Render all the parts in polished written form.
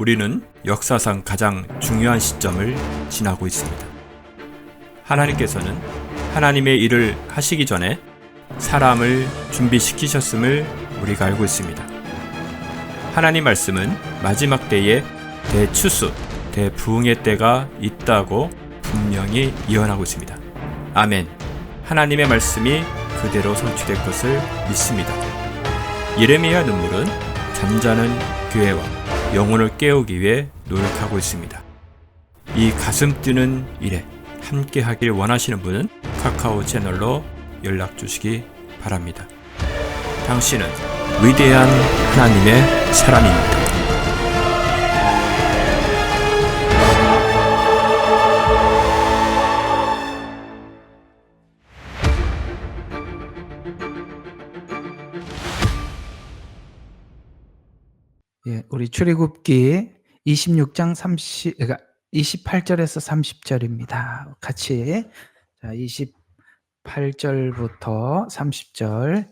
우리는 역사상 가장 중요한 시점을 지나고 있습니다. 하나님께서는 하나님의 일을 하시기 전에 사람을 준비시키셨음을 우리가 알고 있습니다. 하나님 말씀은 마지막 때에 대추수, 대부흥의 때가 있다고 분명히 예언하고 있습니다. 아멘. 하나님의 말씀이 그대로 성취될 것을 믿습니다. 예레미야 눈물은 잠자는 교회와 영혼을 깨우기 위해 노력하고 있습니다. 이 가슴 뛰는 일에 함께 하길 원하시는 분은 카카오 채널로 연락 주시기 바랍니다. 당신은 위대한 하나님의 사람입니다. 예, 우리 출애굽기 26장 28절에서 30절입니다. 같이 자, 28절부터 30절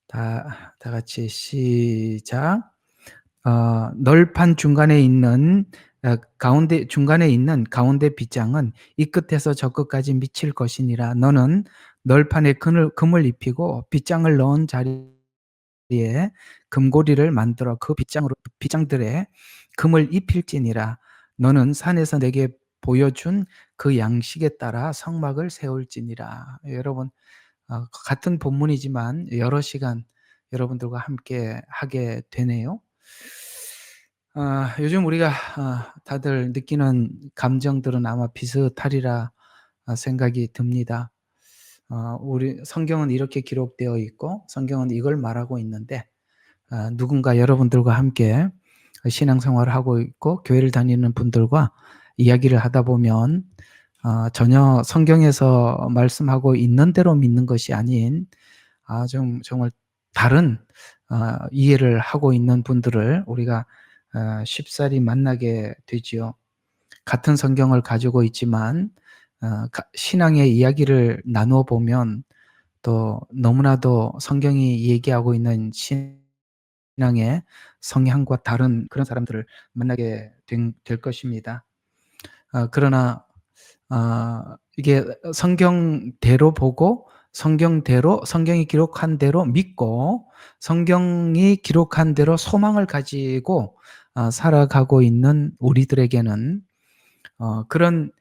다 같이 시작. 널판 중간에 있는 중간에 있는 가운데 빗장은 이 끝에서 저 끝까지 미칠 것이니라. 너는 널판에 금을 입히고 빗장을 넣은 자리에 금고리를 만들어 그 빗장들에 금을 입힐지니라. 너는 산에서 내게 보여준 그 양식에 따라 성막을 세울지니라. 여러분, 같은 본문이지만 여러 시간 여러분들과 함께 하게 되네요. 요즘 우리가 다들 느끼는 감정들은 아마 비슷하리라 생각이 듭니다. 우리 성경은 이렇게 기록되어 있고 성경은 이걸 말하고 있는데 누군가 여러분들과 함께 신앙생활을 하고 있고 교회를 다니는 분들과 이야기를 하다 보면 전혀 성경에서 말씀하고 있는 대로 믿는 것이 아닌 정말 다른 이해를 하고 있는 분들을 우리가 쉽사리 만나게 되지요. 같은 성경을 가지고 있지만 신앙의 이야기를 나누어 보면 또 너무나도 성경이 얘기하고 있는 신앙의 성향과 다른 그런 사람들을 만나게 될 것입니다. 그러나 이게 성경대로 보고 성경이 기록한 대로 믿고 성경이 기록한 대로 소망을 가지고 살아가고 있는 우리들에게는 그런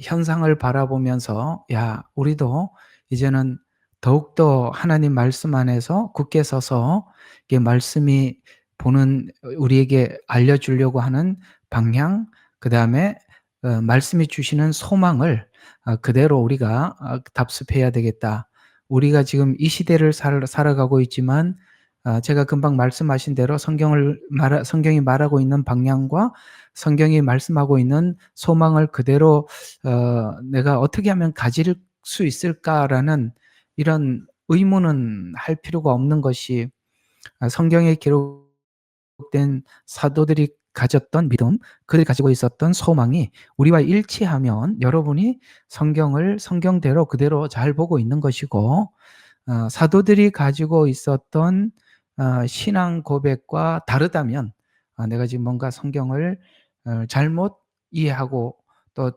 현상을 바라보면서 우리도 이제는 더욱더 하나님 말씀 안에서 굳게 서서 이게 말씀이 우리에게 알려주려고 하는 방향, 그 다음에 말씀이 주시는 소망을 그대로 우리가 답습해야 되겠다. 우리가 지금 이 시대를 살아가고 있지만 제가 금방 말씀하신 대로 성경이 말하고 있는 방향과 성경이 말씀하고 있는 소망을 그대로 내가 어떻게 하면 가질 수 있을까라는 이런 의문은 할 필요가 없는 것이 성경에 기록된 사도들이 가졌던 믿음, 그들이 가지고 있었던 소망이 우리와 일치하면 여러분이 성경을 성경대로 그대로 잘 보고 있는 것이고 사도들이 가지고 있었던 신앙 고백과 다르다면 내가 지금 뭔가 성경을 잘못 이해하고 또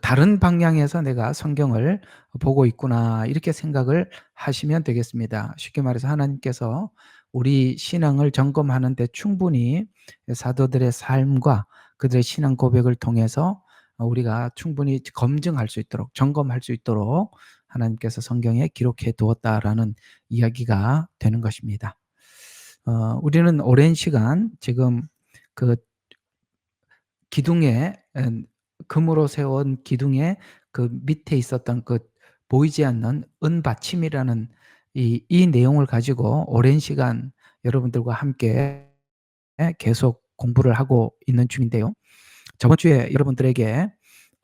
다른 방향에서 내가 성경을 보고 있구나 이렇게 생각을 하시면 되겠습니다. 쉽게 말해서 하나님께서 우리 신앙을 점검하는 데 충분히 사도들의 삶과 그들의 신앙 고백을 통해서 우리가 충분히 검증할 수 있도록 점검할 수 있도록 하나님께서 성경에 기록해 두었다라는 이야기가 되는 것입니다. 우리는 오랜 시간 지금 그 기둥에 금으로 세운 기둥에 그 밑에 있었던 그 보이지 않는 은받침이라는 이 내용을 가지고 오랜 시간 여러분들과 함께 계속 공부를 하고 있는 중인데요. 저번 주에 여러분들에게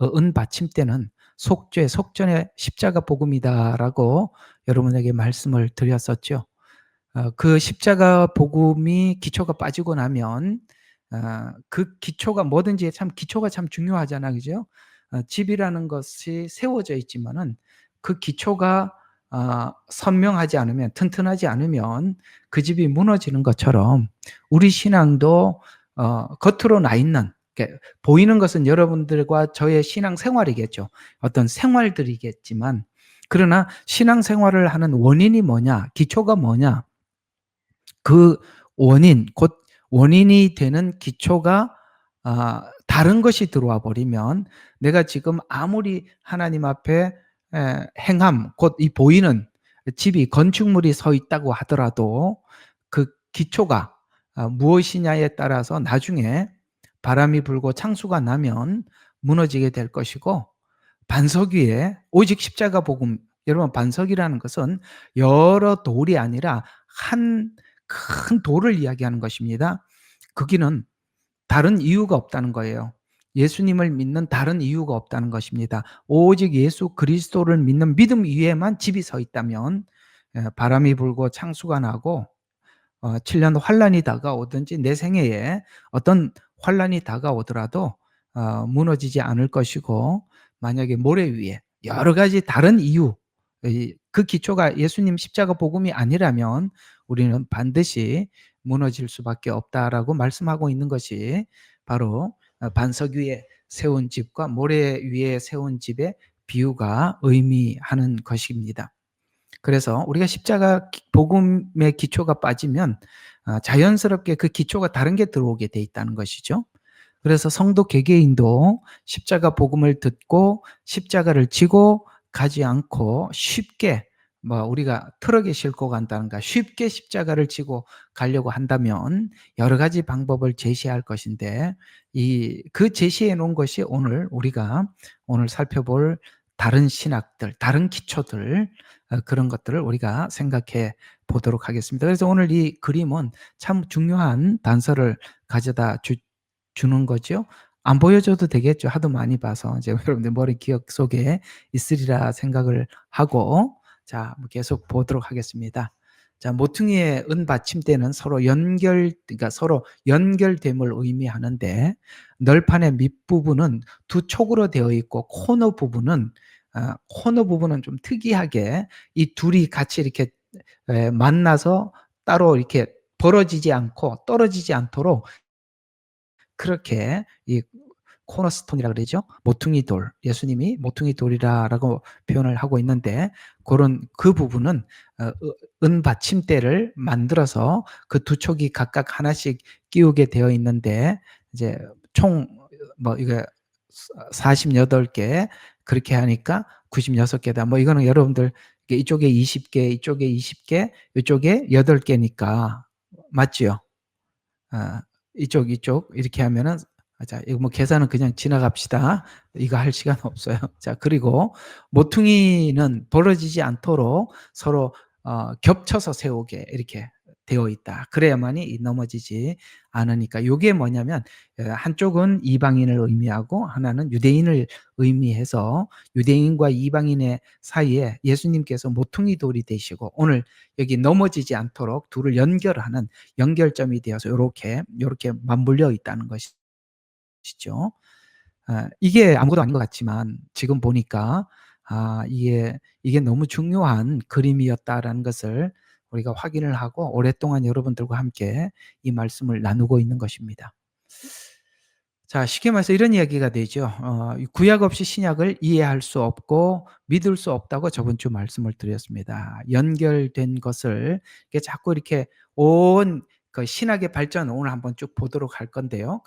은받침대는 속전의 십자가 복음이다라고 여러분에게 말씀을 드렸었죠. 그 십자가 복음이 기초가 빠지고 나면 그 기초가 뭐든지 기초가 참 중요하잖아, 그죠? 집이라는 것이 세워져 있지만은 그 기초가 선명하지 않으면, 튼튼하지 않으면 그 집이 무너지는 것처럼 우리 신앙도 겉으로 나 있는, 보이는 것은 여러분들과 저의 신앙 생활이겠죠. 어떤 생활들이겠지만, 그러나 신앙 생활을 하는 원인이 뭐냐, 기초가 뭐냐, 그 원인, 곧 원인이 되는 기초가 다른 것이 들어와 버리면 내가 지금 아무리 하나님 앞에 행함, 곧 이 보이는 집이, 건축물이 서 있다고 하더라도 그 기초가 무엇이냐에 따라서 나중에 바람이 불고 창수가 나면 무너지게 될 것이고, 반석 위에 오직 십자가 복음, 여러분 반석이라는 것은 여러 돌이 아니라 한 큰 돌을 이야기하는 것입니다. 거기는 다른 이유가 없다는 거예요. 예수님을 믿는 다른 이유가 없다는 것입니다. 오직 예수 그리스도를 믿는 믿음 위에만 집이 서 있다면 바람이 불고 창수가 나고 7년 환란이 다가오든지 내 생애에 어떤 환란이 다가오더라도 무너지지 않을 것이고, 만약에 모래 위에 여러 가지 다른 이유, 그 기초가 예수님 십자가 복음이 아니라면 우리는 반드시 무너질 수밖에 없다라고 말씀하고 있는 것이 바로 반석 위에 세운 집과 모래 위에 세운 집의 비유가 의미하는 것입니다. 그래서 우리가 십자가 복음의 기초가 빠지면 자연스럽게 그 기초가 다른 게 들어오게 돼 있다는 것이죠. 그래서 성도 개개인도 십자가 복음을 듣고 십자가를 지고 가지 않고 쉽게, 우리가 트럭에 싣고 간다는가, 쉽게 십자가를 지고 가려고 한다면 여러 가지 방법을 제시할 것인데, 그 제시해 놓은 것이 우리가 오늘 살펴볼 다른 신학들, 다른 기초들, 그런 것들을 우리가 생각해 보도록 하겠습니다. 그래서 오늘 이 그림은 참 중요한 단서를 가져다 주는 거죠. 안 보여줘도 되겠죠. 하도 많이 봐서 이제 여러분들 머리 기억 속에 있으리라 생각을 하고, 자, 계속 보도록 하겠습니다. 자, 모퉁이의 은 받침대는 그러니까 서로 연결됨을 의미하는데, 널판의 밑부분은 두 촉으로 되어 있고 코너 부분은 좀 특이하게 이 둘이 같이 이렇게 만나서 따로 이렇게 벌어지지 않고 떨어지지 않도록 그렇게 이 코너스톤이라 그러죠. 모퉁이 돌, 예수님이 모퉁이 돌이라고 표현을 하고 있는데, 그 부분은 은 받침대를 만들어서 그 두 촉이 각각 하나씩 끼우게 되어 있는데, 이제 총 이게 48개 그렇게 하니까 96개다. 이거는 여러분들 이쪽에 20개, 이쪽에 20개, 이쪽에 8개니까 맞지요? 이쪽 이렇게 하면은, 자, 이거 계산은 그냥 지나갑시다. 이거 할 시간 없어요. 자, 그리고 모퉁이는 벌어지지 않도록 서로 겹쳐서 세우게 이렇게 되어 있다. 그래야만이 넘어지지 않으니까. 요게 뭐냐면, 한쪽은 이방인을 의미하고 하나는 유대인을 의미해서 유대인과 이방인의 사이에 예수님께서 모퉁이 돌이 되시고, 오늘 여기 넘어지지 않도록 둘을 연결하는 연결점이 되어서 요렇게 맞물려 있다는 것이죠. 이게 아무것도 아닌 것 같지만 지금 보니까 이게 너무 중요한 그림이었다라는 것을 우리가 확인을 하고 오랫동안 여러분들과 함께 이 말씀을 나누고 있는 것입니다. 자, 쉽게 말해서 이런 이야기가 되죠. 구약 없이 신약을 이해할 수 없고 믿을 수 없다고 저번 주 말씀을 드렸습니다. 연결된 것을 자꾸 이렇게 그 신학의 발전, 오늘 한번 쭉 보도록 할 건데요.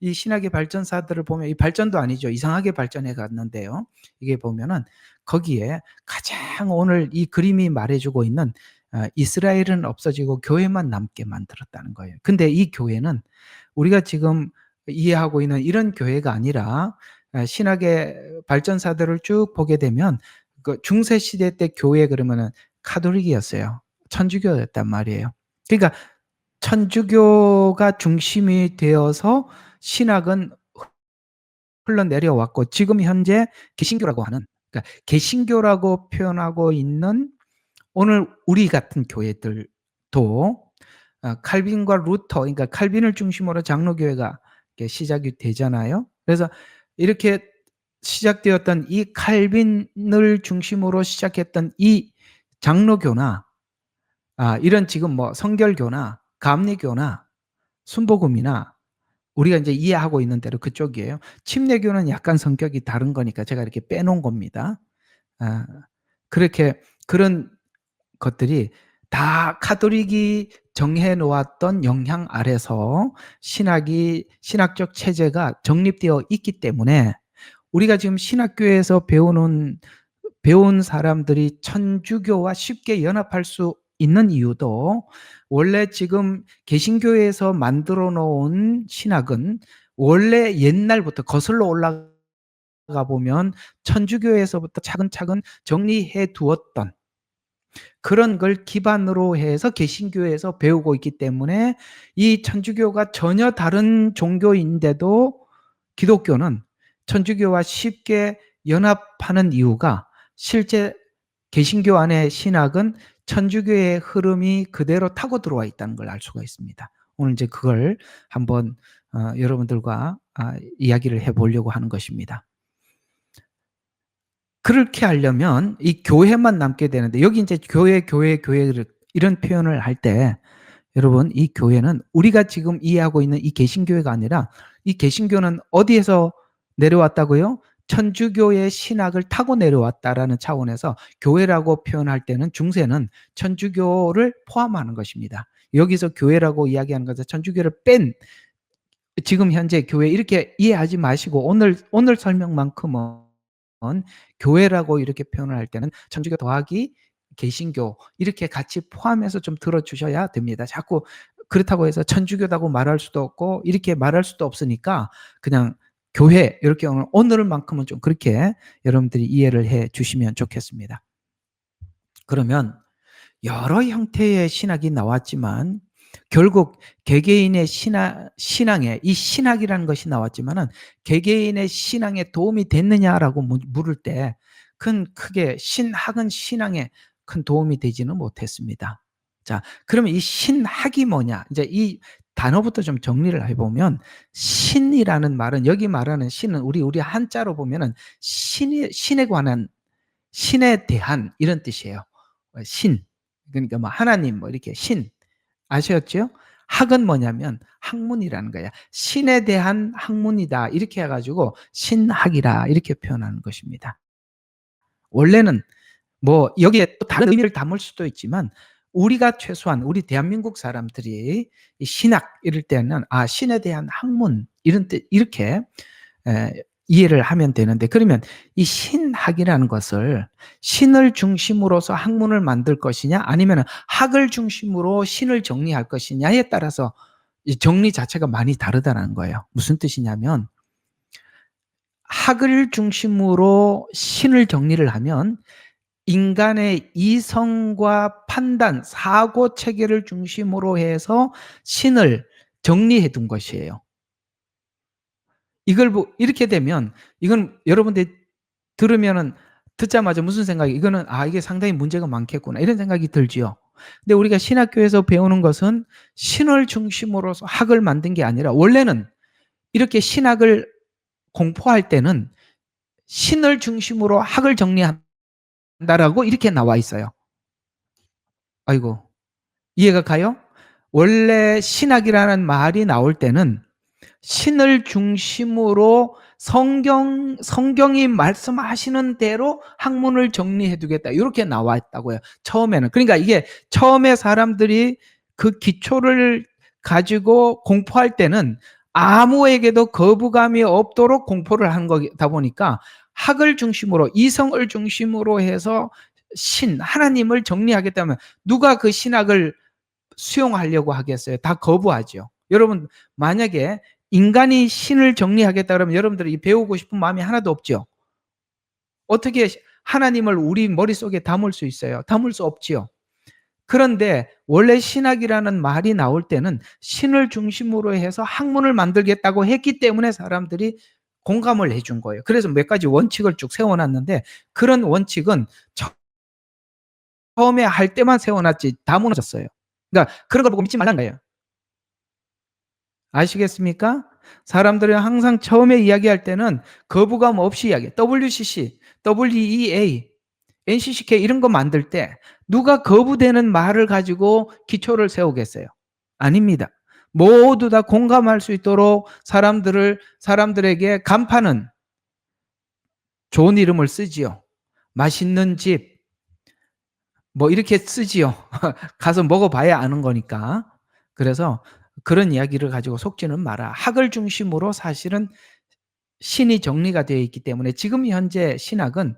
이 신학의 발전사들을 보면, 이 발전도 아니죠. 이상하게 발전해 갔는데요. 이게 보면은 거기에 가장 오늘 이 그림이 말해주고 있는 이스라엘은 없어지고 교회만 남게 만들었다는 거예요. 근데 이 교회는 우리가 지금 이해하고 있는 이런 교회가 아니라, 신학의 발전사들을 쭉 보게 되면 그 중세 시대 때 교회 그러면은 카톨릭이었어요. 천주교였단 말이에요. 그러니까 천주교가 중심이 되어서 신학은 흘러내려왔고, 지금 현재 개신교라고 하는, 그러니까 개신교라고 표현하고 있는 오늘 우리 같은 교회들도 칼빈과 루터, 그러니까 칼빈을 중심으로 장로교회가 시작이 되잖아요. 그래서 이렇게 시작되었던 이 칼빈을 중심으로 시작했던 이 장로교나 이런 지금 성결교나 감리교나 순복음이나 우리가 이제 이해하고 있는 대로 그쪽이에요. 침례교는 약간 성격이 다른 거니까 제가 이렇게 빼놓은 겁니다. 아, 그렇게 그런 것들이 다 가톨릭이 정해 놓았던 영향 아래서 신학적 체제가 정립되어 있기 때문에 우리가 지금 신학교에서 배운 사람들이 천주교와 쉽게 연합할 수 있는 이유도 원래 지금 개신교에서 만들어 놓은 신학은 원래 옛날부터 거슬러 올라가 보면 천주교에서부터 차근차근 정리해 두었던 그런 걸 기반으로 해서 개신교에서 배우고 있기 때문에 이 천주교가 전혀 다른 종교인데도 기독교는 천주교와 쉽게 연합하는 이유가 실제 개신교 안의 신학은 천주교의 흐름이 그대로 타고 들어와 있다는 걸 알 수가 있습니다. 오늘 이제 그걸 한번 여러분들과 이야기를 해보려고 하는 것입니다. 그렇게 하려면 이 교회만 남게 되는데 여기 이제 교회를 이런 표현을 할 때 여러분 이 교회는 우리가 지금 이해하고 있는 이 개신교회가 아니라 이 개신교는 어디에서 내려왔다고요? 천주교의 신학을 타고 내려왔다라는 차원에서 교회라고 표현할 때는 중세는 천주교를 포함하는 것입니다. 여기서 교회라고 이야기하는 것은 천주교를 뺀 지금 현재 교회 이렇게 이해하지 마시고 오늘 설명만큼은 교회라고 이렇게 표현을 할 때는 천주교 더하기 개신교 이렇게 같이 포함해서 좀 들어주셔야 됩니다. 자꾸 그렇다고 해서 천주교다고 말할 수도 없고 이렇게 말할 수도 없으니까 그냥 교회 이렇게 오늘만큼은 좀 그렇게 여러분들이 이해를 해 주시면 좋겠습니다. 그러면 여러 형태의 신학이 나왔지만 결국 개개인의 신앙에 이 신학이라는 것이 나왔지만은 개개인의 신앙에 도움이 됐느냐라고 물을 때 크게 신학은 신앙에 큰 도움이 되지는 못했습니다. 자, 그러면 이 신학이 뭐냐? 이제 이 단어부터 좀 정리를 해보면 신이라는 말은 여기 말하는 신은 우리 한자로 보면은 신에 관한 신에 대한 이런 뜻이에요. 신 그러니까 뭐 하나님 뭐 이렇게 신 아셨죠? 학은 뭐냐면 학문이라는 거야. 신에 대한 학문이다 이렇게 해가지고 신학이라 이렇게 표현하는 것입니다. 원래는 뭐 여기에 또 다른 의미를 담을 수도 있지만 우리가 최소한 우리 대한민국 사람들이 이 신학 이럴 때는 신에 대한 학문 이런 뜻 이렇게 이해를 하면 되는데 그러면 이 신학이라는 것을 신을 중심으로서 학문을 만들 것이냐 아니면 학을 중심으로 신을 정리할 것이냐에 따라서 이 정리 자체가 많이 다르다는 거예요. 무슨 뜻이냐면 학을 중심으로 신을 정리를 하면 인간의 이성과 판단, 사고 체계를 중심으로 해서 신을 정리해 둔 것이에요. 이걸 이렇게 되면 이건 여러분들이 들으면은 듣자마자 무슨 생각이 이거는 이게 상당히 문제가 많겠구나 이런 생각이 들지요. 근데 우리가 신학교에서 배우는 것은 신을 중심으로서 학을 만든 게 아니라 원래는 이렇게 신학을 공포할 때는 신을 중심으로 학을 정리한다라고 이렇게 나와 있어요. 아이고 이해가 가요? 원래 신학이라는 말이 나올 때는 신을 중심으로 성경이 말씀하시는 대로 학문을 정리해 두겠다. 이렇게 나와 있다고요. 처음에는. 그러니까 이게 처음에 사람들이 그 기초를 가지고 공포할 때는 아무에게도 거부감이 없도록 공포를 한 거다 보니까 학을 중심으로 이성을 중심으로 해서 하나님을 정리하겠다면 누가 그 신학을 수용하려고 하겠어요? 다 거부하죠. 여러분 만약에 인간이 신을 정리하겠다 그러면 여러분들이 배우고 싶은 마음이 하나도 없죠. 어떻게 하나님을 우리 머릿속에 담을 수 있어요? 담을 수 없지요. 그런데 원래 신학이라는 말이 나올 때는 신을 중심으로 해서 학문을 만들겠다고 했기 때문에 사람들이 공감을 해준 거예요. 그래서 몇 가지 원칙을 쭉 세워놨는데 그런 원칙은 처음에 할 때만 세워놨지 다 무너졌어요. 그러니까 그런 걸 보고 믿지 말라는 거예요. 아시겠습니까? 사람들이 항상 처음에 이야기할 때는 거부감 없이 이야기해. WCC, WEA, NCCK 이런 거 만들 때 누가 거부되는 말을 가지고 기초를 세우겠어요? 아닙니다. 모두 다 공감할 수 있도록 사람들에게 간판은 좋은 이름을 쓰지요. 맛있는 집, 뭐 이렇게 쓰지요. 가서 먹어봐야 아는 거니까. 그래서 그런 이야기를 가지고 속지는 마라. 학을 중심으로 사실은 신이 정리가 되어 있기 때문에 지금 현재 신학은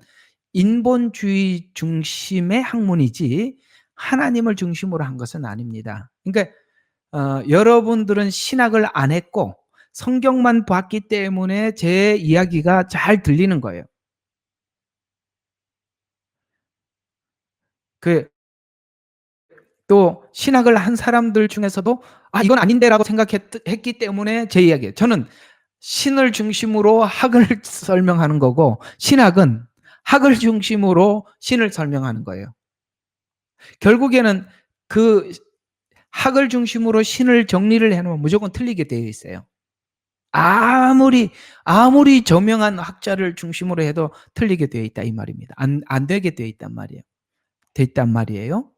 인본주의 중심의 학문이지 하나님을 중심으로 한 것은 아닙니다. 그러니까 여러분들은 신학을 안 했고 성경만 봤기 때문에 제 이야기가 잘 들리는 거예요. 또 신학을 한 사람들 중에서도 이건 아닌데라고 생각했기 때문에 제 이야기예요. 저는 신을 중심으로 학을 설명하는 거고 신학은 학을 중심으로 신을 설명하는 거예요. 결국에는 그 학을 중심으로 신을 정리를 해놓으면 무조건 틀리게 되어 있어요. 아무리 저명한 학자를 중심으로 해도 틀리게 되어 있다 이 말입니다. 안 되게 되어 있단 말이에요. 돼 있단 말이에요.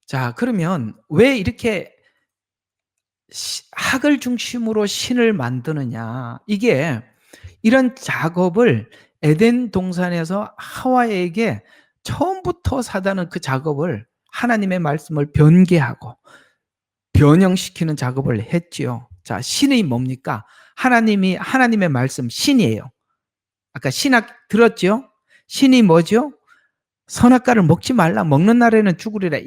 자, 그러면 왜 이렇게 학을 중심으로 신을 만드느냐? 이게 이런 작업을 에덴 동산에서 하와에게 처음부터 사단은 그 작업을 하나님의 말씀을 변개하고 변형시키는 작업을 했지요. 자, 신이 뭡니까? 하나님의 말씀 신이에요. 아까 신학 들었죠? 신이 뭐죠? 선악과를 먹지 말라. 먹는 날에는 죽으리라.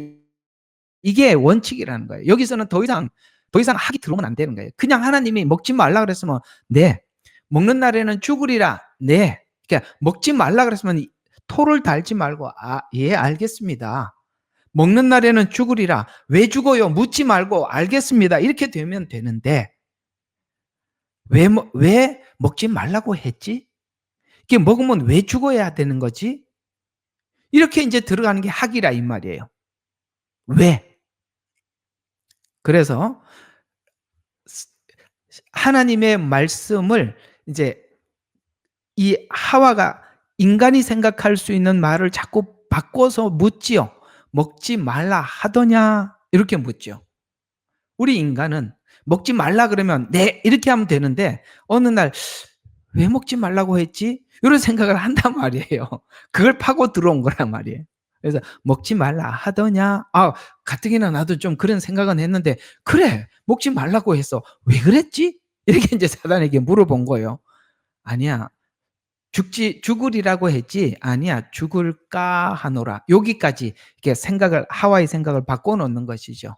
이게 원칙이라는 거예요. 여기서는 더 이상 학이 들어오면 안 되는 거예요. 그냥 하나님이 먹지 말라 그랬으면 네. 먹는 날에는 죽으리라. 네. 그러니까 먹지 말라 그랬으면 토를 달지 말고 예, 알겠습니다. 먹는 날에는 죽으리라. 왜 죽어요? 묻지 말고 알겠습니다. 이렇게 되면 되는데 왜 먹지 말라고 했지? 이게 먹으면 왜 죽어야 되는 거지? 이렇게 이제 들어가는 게 학이라 이 말이에요. 왜? 그래서 하나님의 말씀을 이제 이 하와가 인간이 생각할 수 있는 말을 자꾸 바꿔서 묻지요. 먹지 말라 하더냐? 이렇게 묻죠. 우리 인간은 먹지 말라 그러면 네 이렇게 하면 되는데 어느 날 왜 먹지 말라고 했지? 이런 생각을 한단 말이에요. 그걸 파고 들어온 거란 말이에요. 그래서 먹지 말라 하더냐? 가뜩이나 나도 좀 그런 생각은 했는데 그래 먹지 말라고 했어. 왜 그랬지? 이렇게 이제 사단에게 물어본 거예요. 아니야. 죽으리라고 했지 아니야 죽을까 하노라. 여기까지 이렇게 하와의 생각을 바꿔놓는 것이죠.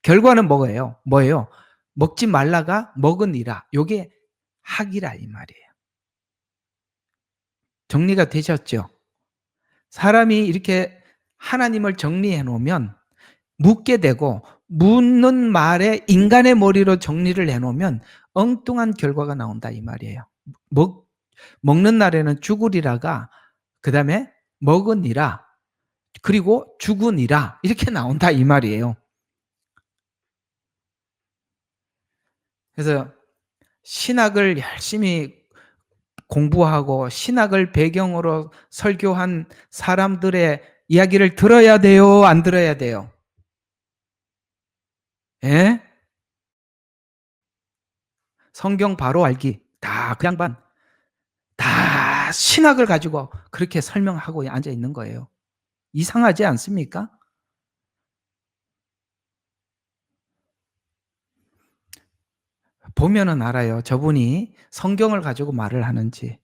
결과는 뭐예요? 먹지 말라가 먹으니라. 요게 학이라 이 말이에요. 정리가 되셨죠? 사람이 이렇게 하나님을 정리해 놓으면 묻게 되고 묻는 말에 인간의 머리로 정리를 해 놓으면 엉뚱한 결과가 나온다 이 말이에요. 먹는 날에는 죽으리라가 그다음에 먹으니라 그리고 죽으니라 이렇게 나온다 이 말이에요. 그래서 신학을 열심히 공부하고 신학을 배경으로 설교한 사람들의 이야기를 들어야 돼요? 안 들어야 돼요? 예? 성경 바로 알기. 다 그 양반. 다 신학을 가지고 그렇게 설명하고 앉아 있는 거예요. 이상하지 않습니까? 보면은 알아요. 저분이 성경을 가지고 말을 하는지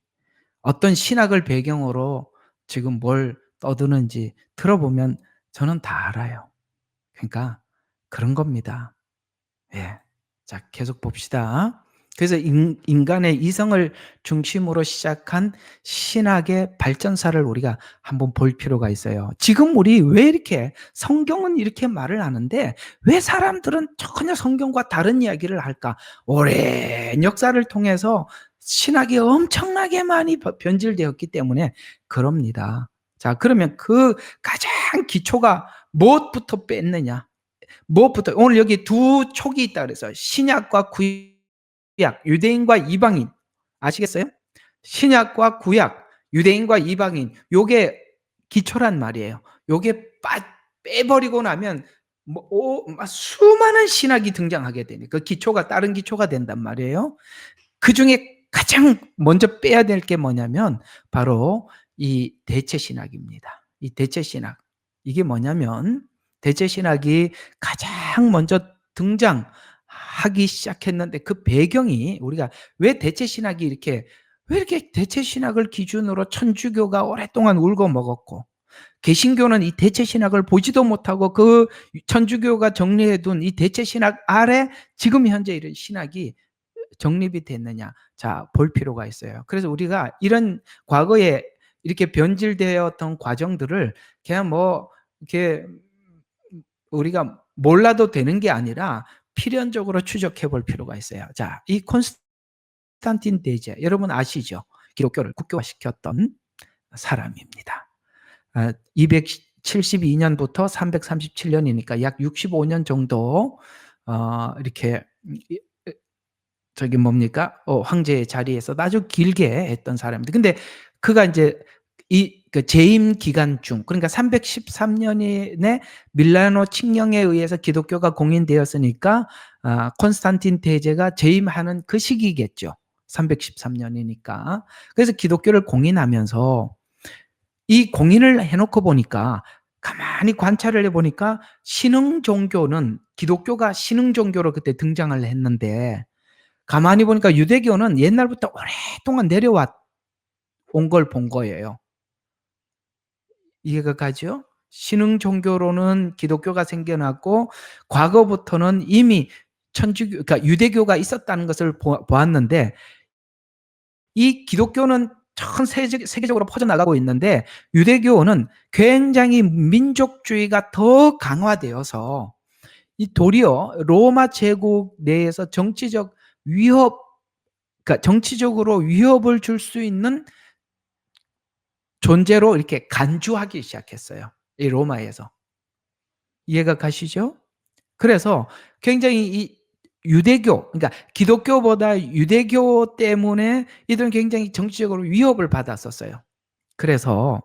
어떤 신학을 배경으로 지금 뭘 떠드는지 들어보면 저는 다 알아요. 그러니까 그런 겁니다. 예. 자, 계속 봅시다. 그래서 인간의 이성을 중심으로 시작한 신학의 발전사를 우리가 한번 볼 필요가 있어요. 지금 우리 왜 이렇게 성경은 이렇게 말을 하는데 왜 사람들은 전혀 성경과 다른 이야기를 할까? 오랜 역사를 통해서 신학이 엄청나게 많이 변질되었기 때문에 그럽니다. 자, 그러면 그 가장 기초가 무엇부터 뺐느냐? 무엇부터 오늘 여기 두 촉이 있다 그래서 신약과 구약, 유대인과 이방인 아시겠어요? 신약과 구약, 유대인과 이방인 요게 기초란 말이에요. 요게 빼버리고 나면 수많은 신학이 등장하게 되니까 그 기초가 다른 기초가 된단 말이에요. 그중에 가장 먼저 빼야 될 게 뭐냐면 바로 이 대체 신학입니다. 이 대체 신학. 이게 뭐냐면 대체 신학이 가장 먼저 등장하기 시작했는데 그 배경이 우리가 왜 대체 신학이 왜 이렇게 대체 신학을 기준으로 천주교가 오랫동안 울고 먹었고 개신교는 이 대체 신학을 보지도 못하고 그 천주교가 정리해둔 이 대체 신학 아래 지금 현재 이런 신학이 정립이 됐느냐. 자, 볼 필요가 있어요. 그래서 우리가 이런 과거에 이렇게 변질되었던 과정들을 그냥 이렇게 우리가 몰라도 되는 게 아니라 필연적으로 추적해 볼 필요가 있어요. 자, 이 콘스탄틴 대제, 여러분 아시죠? 기독교를 국교화시켰던 사람입니다. 272년부터 337년이니까 약 65년 정도 이렇게 황제의 자리에서 아주 길게 했던 사람입니다. 근데 그가 이제 그 재임 기간 중, 그러니까 313년에 밀라노 칙령에 의해서 기독교가 공인되었으니까 콘스탄틴 대제가 재임하는 그 시기겠죠. 313년이니까. 그래서 기독교를 공인하면서 이 공인을 해놓고 보니까 가만히 관찰을 해보니까 신흥 종교는 기독교가 신흥 종교로 그때 등장을 했는데 가만히 보니까 유대교는 옛날부터 오랫동안 내려온 걸 본 거예요. 이해가 가죠? 신흥 종교로는 기독교가 생겨났고 과거부터는 이미 그러니까 유대교가 있었다는 것을 보았는데 이 기독교는 전 세계적으로 퍼져나가고 있는데 유대교는 굉장히 민족주의가 더 강화되어서 이 도리어 로마 제국 내에서 정치적 위협, 그러니까 정치적으로 위협을 줄 수 있는 존재로 이렇게 간주하기 시작했어요. 이 로마에서. 이해가 가시죠? 그래서 굉장히 이 유대교, 그러니까 기독교보다 유대교 때문에 이들은 굉장히 정치적으로 위협을 받았었어요. 그래서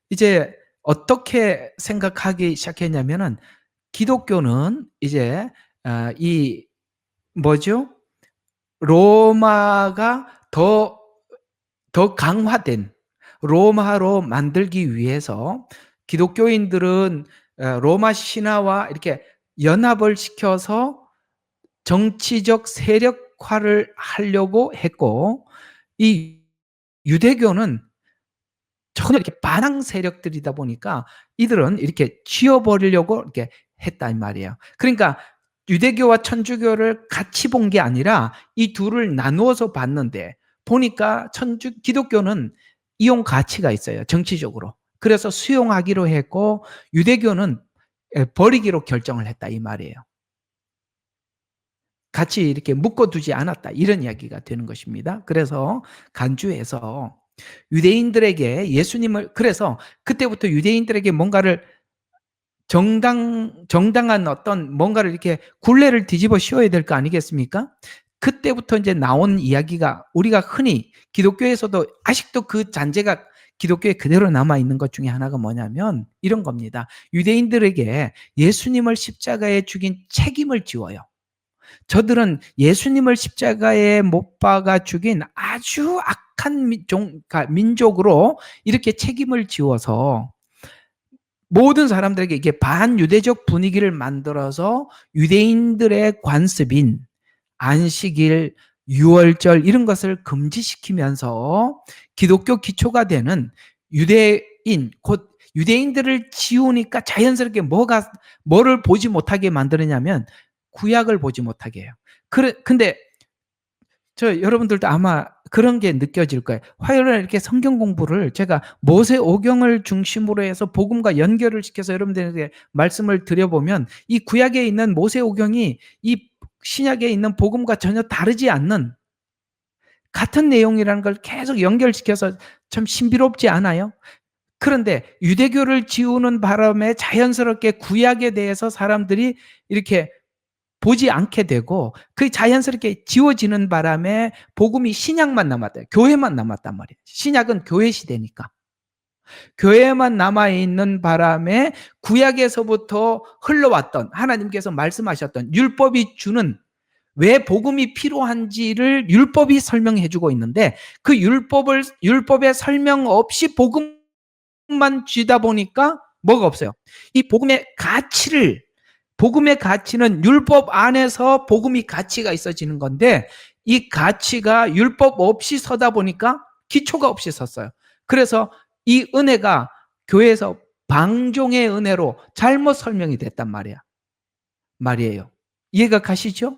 이제 어떻게 생각하기 시작했냐면은 기독교는 이제 이 로마가 더 강화된 로마로 만들기 위해서 기독교인들은 로마 신화와 이렇게 연합을 시켜서 정치적 세력화를 하려고 했고 이 유대교는 전혀 이렇게 반항 세력들이다 보니까 이들은 이렇게 지워버리려고 이렇게 했다 이 말이에요. 그러니까 유대교와 천주교를 같이 본 게 아니라 이 둘을 나누어서 봤는데 보니까 기독교는 이용 가치가 있어요. 정치적으로. 그래서 수용하기로 했고 유대교는 버리기로 결정을 했다 이 말이에요. 같이 이렇게 묶어두지 않았다 이런 이야기가 되는 것입니다. 그래서 간주해서 유대인들에게 예수님을, 그래서 그때부터 유대인들에게 뭔가를 정당한 어떤 뭔가를 이렇게 굴레를 뒤집어 씌워야 될 거 아니겠습니까? 그때부터 이제 나온 이야기가 우리가 흔히 기독교에서도 아직도 그 잔재가 기독교에 그대로 남아 있는 것 중에 하나가 뭐냐면 이런 겁니다. 유대인들에게 예수님을 십자가에 죽인 책임을 지워요. 저들은 예수님을 십자가에 못 박아 죽인 아주 악한 민족으로 이렇게 책임을 지워서 모든 사람들에게 이게 반유대적 분위기를 만들어서 유대인들의 관습인 안식일, 유월절 이런 것을 금지시키면서 기독교 기초가 되는 유대인, 곧 유대인들을 지우니까 자연스럽게 뭐를 보지 못하게 만드느냐면 구약을 보지 못하게 해요. 근데 여러분들도 아마 그런 게 느껴질 거예요. 화요일에 이렇게 성경 공부를 제가 모세오경을 중심으로 해서 복음과 연결을 시켜서 여러분들에게 말씀을 드려보면 이 구약에 있는 모세오경이 이 신약에 있는 복음과 전혀 다르지 않는 같은 내용이라는 걸 계속 연결시켜서 참 신비롭지 않아요? 그런데 유대교를 지우는 바람에 자연스럽게 구약에 대해서 사람들이 이렇게 보지 않게 되고 그 자연스럽게 지워지는 바람에 복음이 신약만 남았대요. 교회만 남았단 말이에요. 신약은 교회 시대니까. 교회에만 남아있는 바람에 구약에서부터 흘러왔던 하나님께서 말씀하셨던 율법이 주는 왜 복음이 필요한지를 율법이 설명해 주고 있는데 그 율법의 설명 없이 복음만 쥐다 보니까 뭐가 없어요. 이 복음의 가치는 율법 안에서 복음이 가치가 있어지는 건데 이 가치가 율법 없이 서다 보니까 기초가 없이 섰어요. 그래서 이 은혜가 교회에서 방종의 은혜로 잘못 설명이 됐단 말이에요. 이해가 가시죠?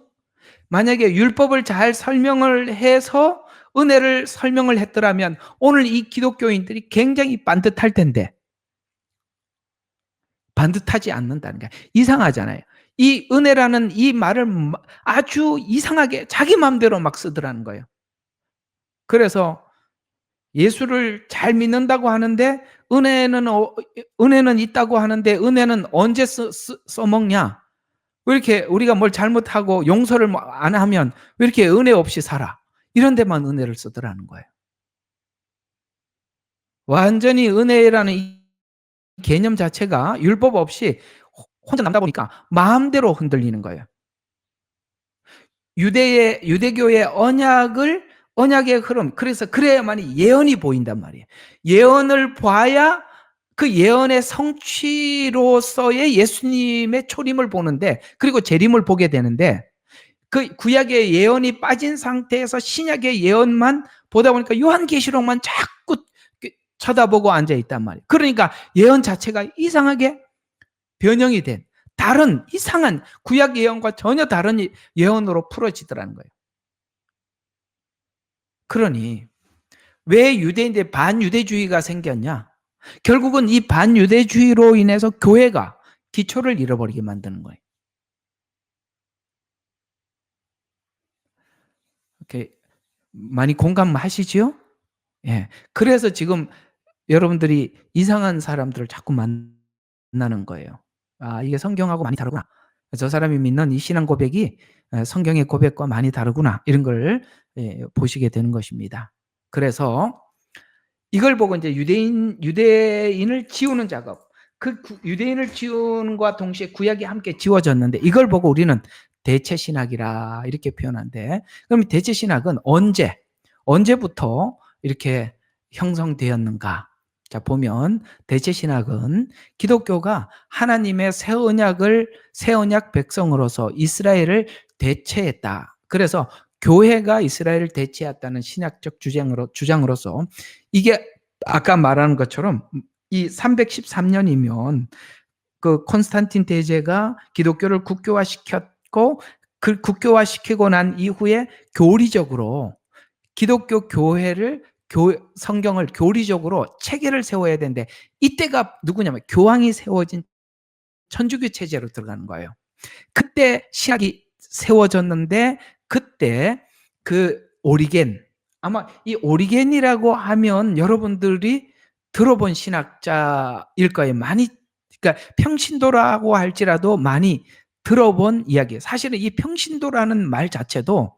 만약에 율법을 잘 설명을 해서 은혜를 설명을 했더라면 오늘 이 기독교인들이 굉장히 반듯할 텐데 반듯하지 않는다는 게 이상하잖아요. 이 은혜라는 이 말을 아주 이상하게 자기 마음대로 막 쓰더라는 거예요. 그래서 예수를 잘 믿는다고 하는데 은혜는 있다고 하는데 은혜는 언제 써먹냐? 왜 이렇게 우리가 뭘 잘못하고 용서를 안 하면 왜 이렇게 은혜 없이 살아? 이런 데만 은혜를 쓰더라는 거예요. 완전히 은혜라는 이 개념 자체가 율법 없이 혼자 남다 보니까 마음대로 흔들리는 거예요. 유대교의 언약의 흐름, 그래서 그래야만이 예언이 보인단 말이에요. 예언을 봐야 그 예언의 성취로서의 예수님의 초림을 보는데, 그리고 재림을 보게 되는데, 그 구약의 예언이 빠진 상태에서 신약의 예언만 보다 보니까 요한계시록만 자꾸 쳐다보고 앉아 있단 말이에요. 그러니까 예언 자체가 이상하게 변형이 된 다른 이상한 구약 예언과 전혀 다른 예언으로 풀어지더라는 거예요. 그러니 왜 유대인들 반유대주의가 생겼냐? 결국은 이 반유대주의로 인해서 교회가 기초를 잃어버리게 만드는 거예요. 이렇게 많이 공감하시지요? 예. 그래서 지금 여러분들이 이상한 사람들을 자꾸 만나는 거예요. 아, 이게 성경하고 많이 다르구나. 저 사람이 믿는 이 신앙 고백이 성경의 고백과 많이 다르구나. 이런 걸 보시게 되는 것입니다. 그래서 이걸 보고 이제 유대인을 지우는 작업. 그 유대인을 지우는과 동시에 구약이 함께 지워졌는데 이걸 보고 우리는 대체 신학이라 이렇게 표현한대. 그럼 대체 신학은 언제부터 이렇게 형성되었는가? 자, 보면 대체 신학은 기독교가 하나님의 새 언약 백성으로서 이스라엘을 대체했다. 그래서 교회가 이스라엘을 대체했다는 신학적 주장으로서 이게 아까 말하는 것처럼 이 313년이면 그 콘스탄틴 대제가 기독교를 국교화시켰고 그 국교화시키고 난 이후에 교리적으로 기독교 성경을 교리적으로 체계를 세워야 되는데 이때가 누구냐면 교황이 세워진 천주교 체제로 들어가는 거예요. 그때 신학이 세워졌는데 그때 그 오리겐, 아마 이 오리겐이라고 하면 여러분들이 들어본 신학자일 거예요. 그러니까 평신도라고 할지라도 많이 들어본 이야기예요. 사실은 이 평신도라는 말 자체도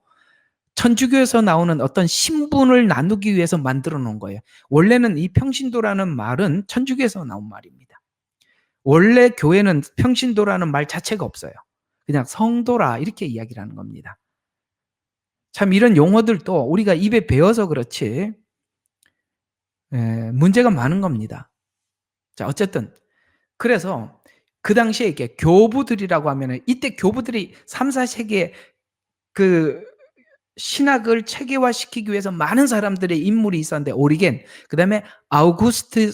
천주교에서 나오는 어떤 신분을 나누기 위해서 만들어 놓은 거예요. 원래는 이 평신도라는 말은 천주교에서 나온 말입니다. 원래 교회는 평신도라는 말 자체가 없어요. 그냥 성도라 이렇게 이야기를 하는 겁니다. 참 이런 용어들도 우리가 입에 배워서 그렇지 문제가 많은 겁니다. 자, 어쨌든 그래서 그 당시에 이렇게 교부들이라고 하면은 이때 교부들이 3, 4세기에 그 신학을 체계화시키기 위해서 많은 사람들의 인물이 있었는데 오리겐, 그다음에 아우구스티누스,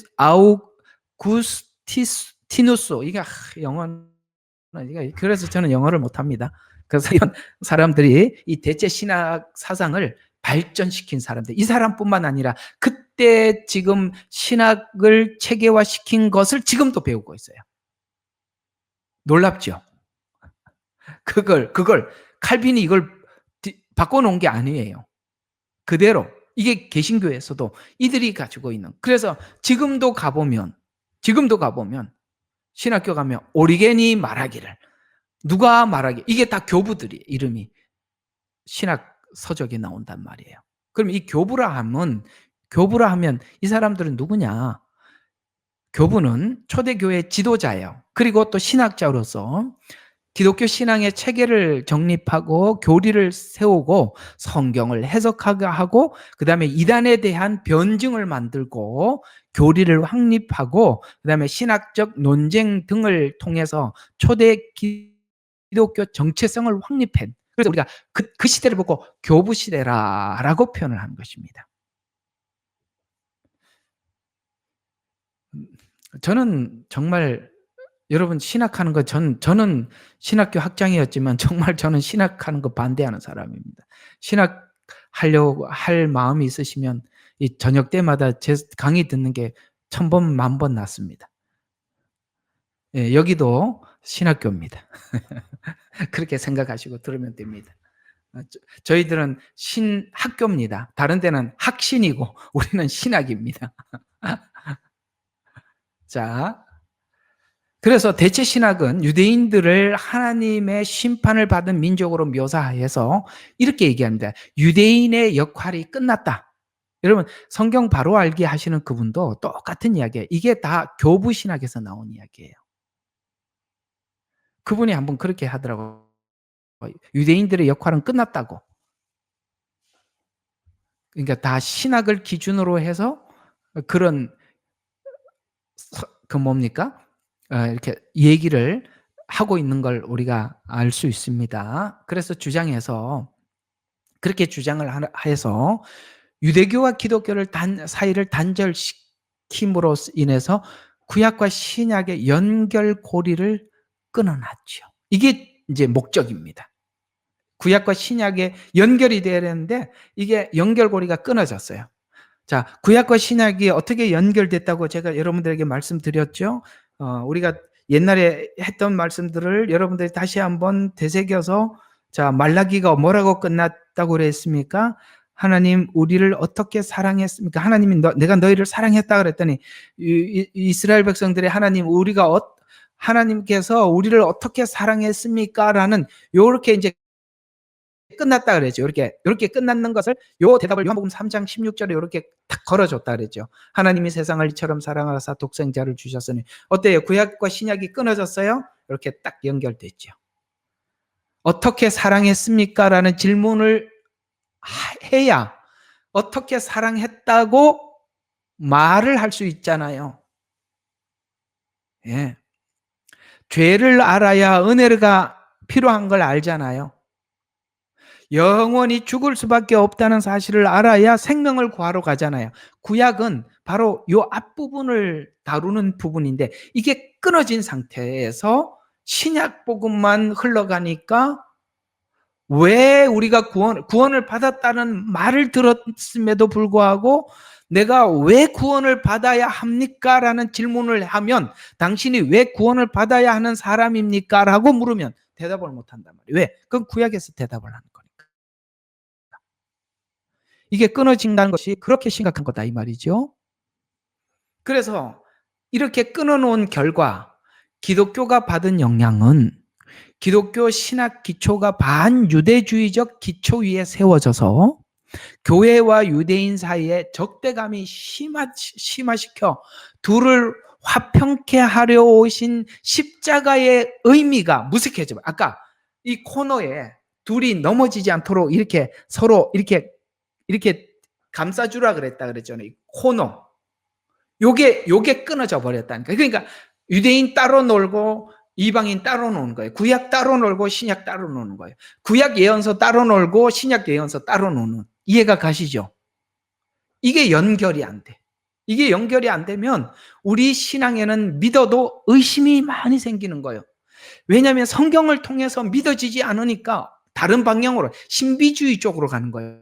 이게 영어는 그래서 저는 영어를 못합니다. 그래서 이런 사람들이 이 대체 신학 사상을 발전시킨 사람들, 이 사람뿐만 아니라 그때 지금 신학을 체계화시킨 것을 지금도 배우고 있어요. 놀랍죠? 그걸 칼빈이 이걸 바꿔놓은 게 아니에요. 그대로 이게 개신교에서도 이들이 가지고 있는. 그래서 지금도 가보면 신학교 가면 오리겐이 말하기를, 누가 말하기, 이게 다 교부들이 이름이 신학 서적에 나온단 말이에요. 그럼 이 교부라 하면 이 사람들은 누구냐? 교부는 초대교회 지도자예요. 그리고 또 신학자로서 기독교 신앙의 체계를 정립하고 교리를 세우고 성경을 해석하고 그다음에 이단에 대한 변증을 만들고 교리를 확립하고 그다음에 신학적 논쟁 등을 통해서 초대 기독교 정체성을 확립한, 그래서 우리가 그 시대를 보고 교부 시대라라고 표현을 하는 것입니다. 저는 정말 여러분 신학하는 거 저는 신학교 학장이었지만 정말 저는 신학하는 거 반대하는 사람입니다. 신학하려고 할 마음이 있으시면 이 저녁 때마다 제 강의 듣는 게 1000번, 10,000번 낫습니다. 예, 여기도 신학교입니다. 그렇게 생각하시고 들으면 됩니다. 저희들은 신학교입니다. 다른 데는 학신이고 우리는 신학입니다. 자, 그래서 대체 신학은 유대인들을 하나님의 심판을 받은 민족으로 묘사해서 이렇게 얘기합니다. 유대인의 역할이 끝났다. 여러분 성경 바로 알게 하시는 그분도 똑같은 이야기예요. 이게 다 교부 신학에서 나온 이야기예요. 그분이 한번 그렇게 하더라고요. 유대인들의 역할은 끝났다고. 그러니까 다 신학을 기준으로 해서 그런 그 뭡니까? 이렇게 얘기를 하고 있는 걸 우리가 알 수 있습니다. 그래서 그렇게 주장을 해서 유대교와 기독교를 사이를 단절시킴으로 인해서 구약과 신약의 연결고리를 끊어놨죠. 이게 이제 목적입니다. 구약과 신약의 연결이 돼야 되는데 이게 연결고리가 끊어졌어요. 자, 구약과 신약이 어떻게 연결됐다고 제가 여러분들에게 말씀드렸죠. 우리가 옛날에 했던 말씀들을 여러분들이 다시 한번 되새겨서, 자, 말라기가 뭐라고 끝났다고 그랬습니까? 하나님 우리를 어떻게 사랑했습니까? 하나님이 내가 너희를 사랑했다 그랬더니 이스라엘 백성들이 하나님께서 우리를 어떻게 사랑했습니까? 라는 요렇게 이제 끝났다 그랬죠. 이렇게 끝났는 것을 요 대답을 요한복음 3장 16절에 이렇게 딱 걸어줬다 그랬죠. 하나님이 세상을 이처럼 사랑하사 독생자를 주셨으니. 어때요? 구약과 신약이 끊어졌어요? 이렇게 딱 연결됐죠. 어떻게 사랑했습니까? 라는 질문을 해야 어떻게 사랑했다고 말을 할 수 있잖아요. 예. 죄를 알아야 은혜가 필요한 걸 알잖아요. 영원히 죽을 수밖에 없다는 사실을 알아야 생명을 구하러 가잖아요. 구약은 바로 이 앞부분을 다루는 부분인데 이게 끊어진 상태에서 신약 복음만 흘러가니까 왜 우리가 구원을 받았다는 말을 들었음에도 불구하고 내가 왜 구원을 받아야 합니까? 라는 질문을 하면 당신이 왜 구원을 받아야 하는 사람입니까? 라고 물으면 대답을 못 한단 말이에요. 왜? 그건 구약에서 대답을 하는 거니까. 이게 끊어진다는 것이 그렇게 심각한 거다 이 말이죠. 그래서 이렇게 끊어놓은 결과 기독교가 받은 영향은 기독교 신학 기초가 반유대주의적 기초 위에 세워져서 교회와 유대인 사이에 적대감이 심화시켜 둘을 화평케 하려 오신 십자가의 의미가 무색해져. 아까 이 코너에 둘이 넘어지지 않도록 이렇게 서로 이렇게 감싸주라 그랬잖아요. 이 코너. 요게 끊어져 버렸다니까. 그러니까 유대인 따로 놀고 이방인 따로 노는 거예요. 구약 따로 놀고 신약 따로 노는 거예요. 구약 예언서 따로 놀고 신약 예언서 따로 노는. 이해가 가시죠? 이게 연결이 안 돼. 이게 연결이 안 되면 우리 신앙에는 믿어도 의심이 많이 생기는 거예요. 왜냐하면 성경을 통해서 믿어지지 않으니까 다른 방향으로 신비주의 쪽으로 가는 거예요.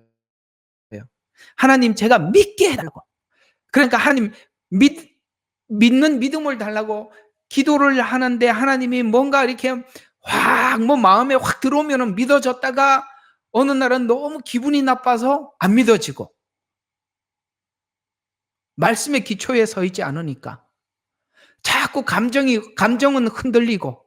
하나님 제가 믿게 해달라고. 그러니까 하나님 믿는 믿음을 달라고 기도를 하는데 하나님이 뭔가 이렇게 마음에 확 들어오면 믿어졌다가 어느 날은 너무 기분이 나빠서 안 믿어지고 말씀의 기초에 서 있지 않으니까 자꾸 감정은 흔들리니까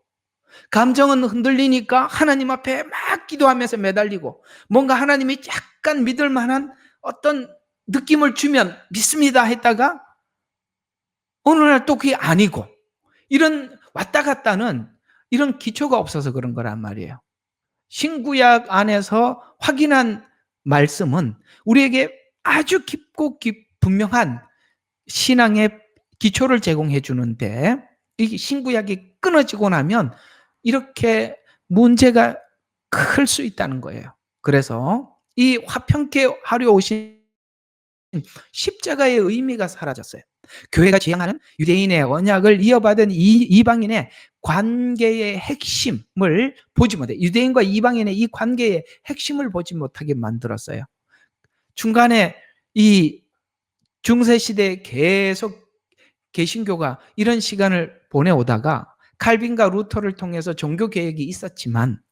하나님 앞에 막 기도하면서 매달리고 뭔가 하나님이 약간 믿을 만한 어떤 느낌을 주면 믿습니다 했다가 어느 날 또 그게 아니고, 이런 왔다 갔다는 이런 기초가 없어서 그런 거란 말이에요. 신구약 안에서 확인한 말씀은 우리에게 아주 깊고 분명한 신앙의 기초를 제공해 주는데, 이 신구약이 끊어지고 나면 이렇게 문제가 클 수 있다는 거예요. 그래서 이 화평케 하려 오신 십자가의 의미가 사라졌어요. 교회가 지향하는 유대인의 언약을 이어받은 이방인의 관계의 핵심을 보지 못해, 유대인과 이방인의 이 관계의 핵심을 보지 못하게 만들었어요. 중간에 이 중세 시대에 계속 개신교가 이런 시간을 보내오다가 칼빈과 루터를 통해서 종교 개혁이 있었지만,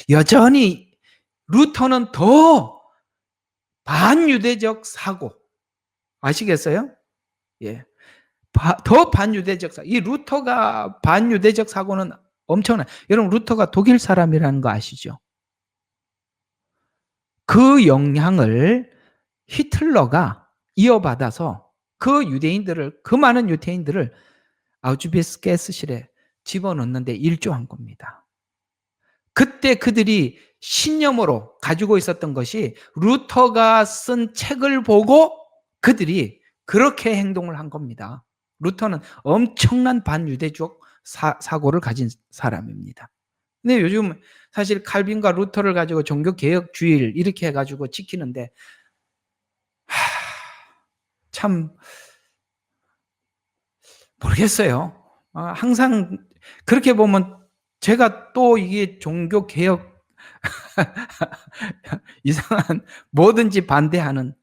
여전히 루터는 더 반유대적 사고, 아시겠어요? 예. 더 반유대적 사고. 이 루터가 반유대적 사고는 엄청나. 여러분, 루터가 독일 사람이라는 거 아시죠? 그 영향을 히틀러가 이어받아서 그 많은 유대인들을 아우슈비츠 가스실에 집어넣는데 일조한 겁니다. 그때 그들이 신념으로 가지고 있었던 것이 루터가 쓴 책을 보고 그들이 그렇게 행동을 한 겁니다. 루터는 엄청난 반유대적 사고를 가진 사람입니다. 근데 요즘 사실 칼빈과 루터를 가지고 종교개혁주의를 이렇게 해가지고 지키는데, 참 모르겠어요. 항상 그렇게 보면 제가 또 이게 종교개혁 이상한 뭐든지 반대하는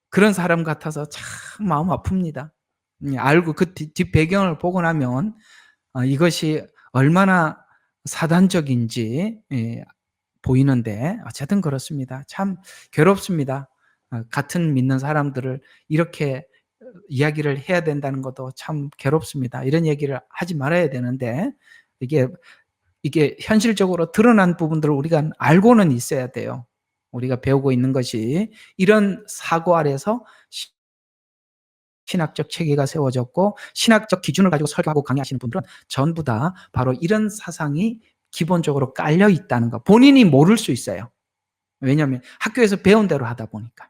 그런 사람 같아서 참 마음 아픕니다. 알고 그 뒷배경을 보고 나면 이것이 얼마나 사단적인지 보이는데, 어쨌든 그렇습니다. 참 괴롭습니다. 같은 믿는 사람들을 이렇게 이야기를 해야 된다는 것도 참 괴롭습니다. 이런 얘기를 하지 말아야 되는데, 이게 현실적으로 드러난 부분들을 우리가 알고는 있어야 돼요. 우리가 배우고 있는 것이 이런 사고 아래서 신학적 체계가 세워졌고, 신학적 기준을 가지고 설교하고 강의하시는 분들은 전부 다 바로 이런 사상이 기본적으로 깔려 있다는 거, 본인이 모를 수 있어요. 왜냐하면 학교에서 배운 대로 하다 보니까.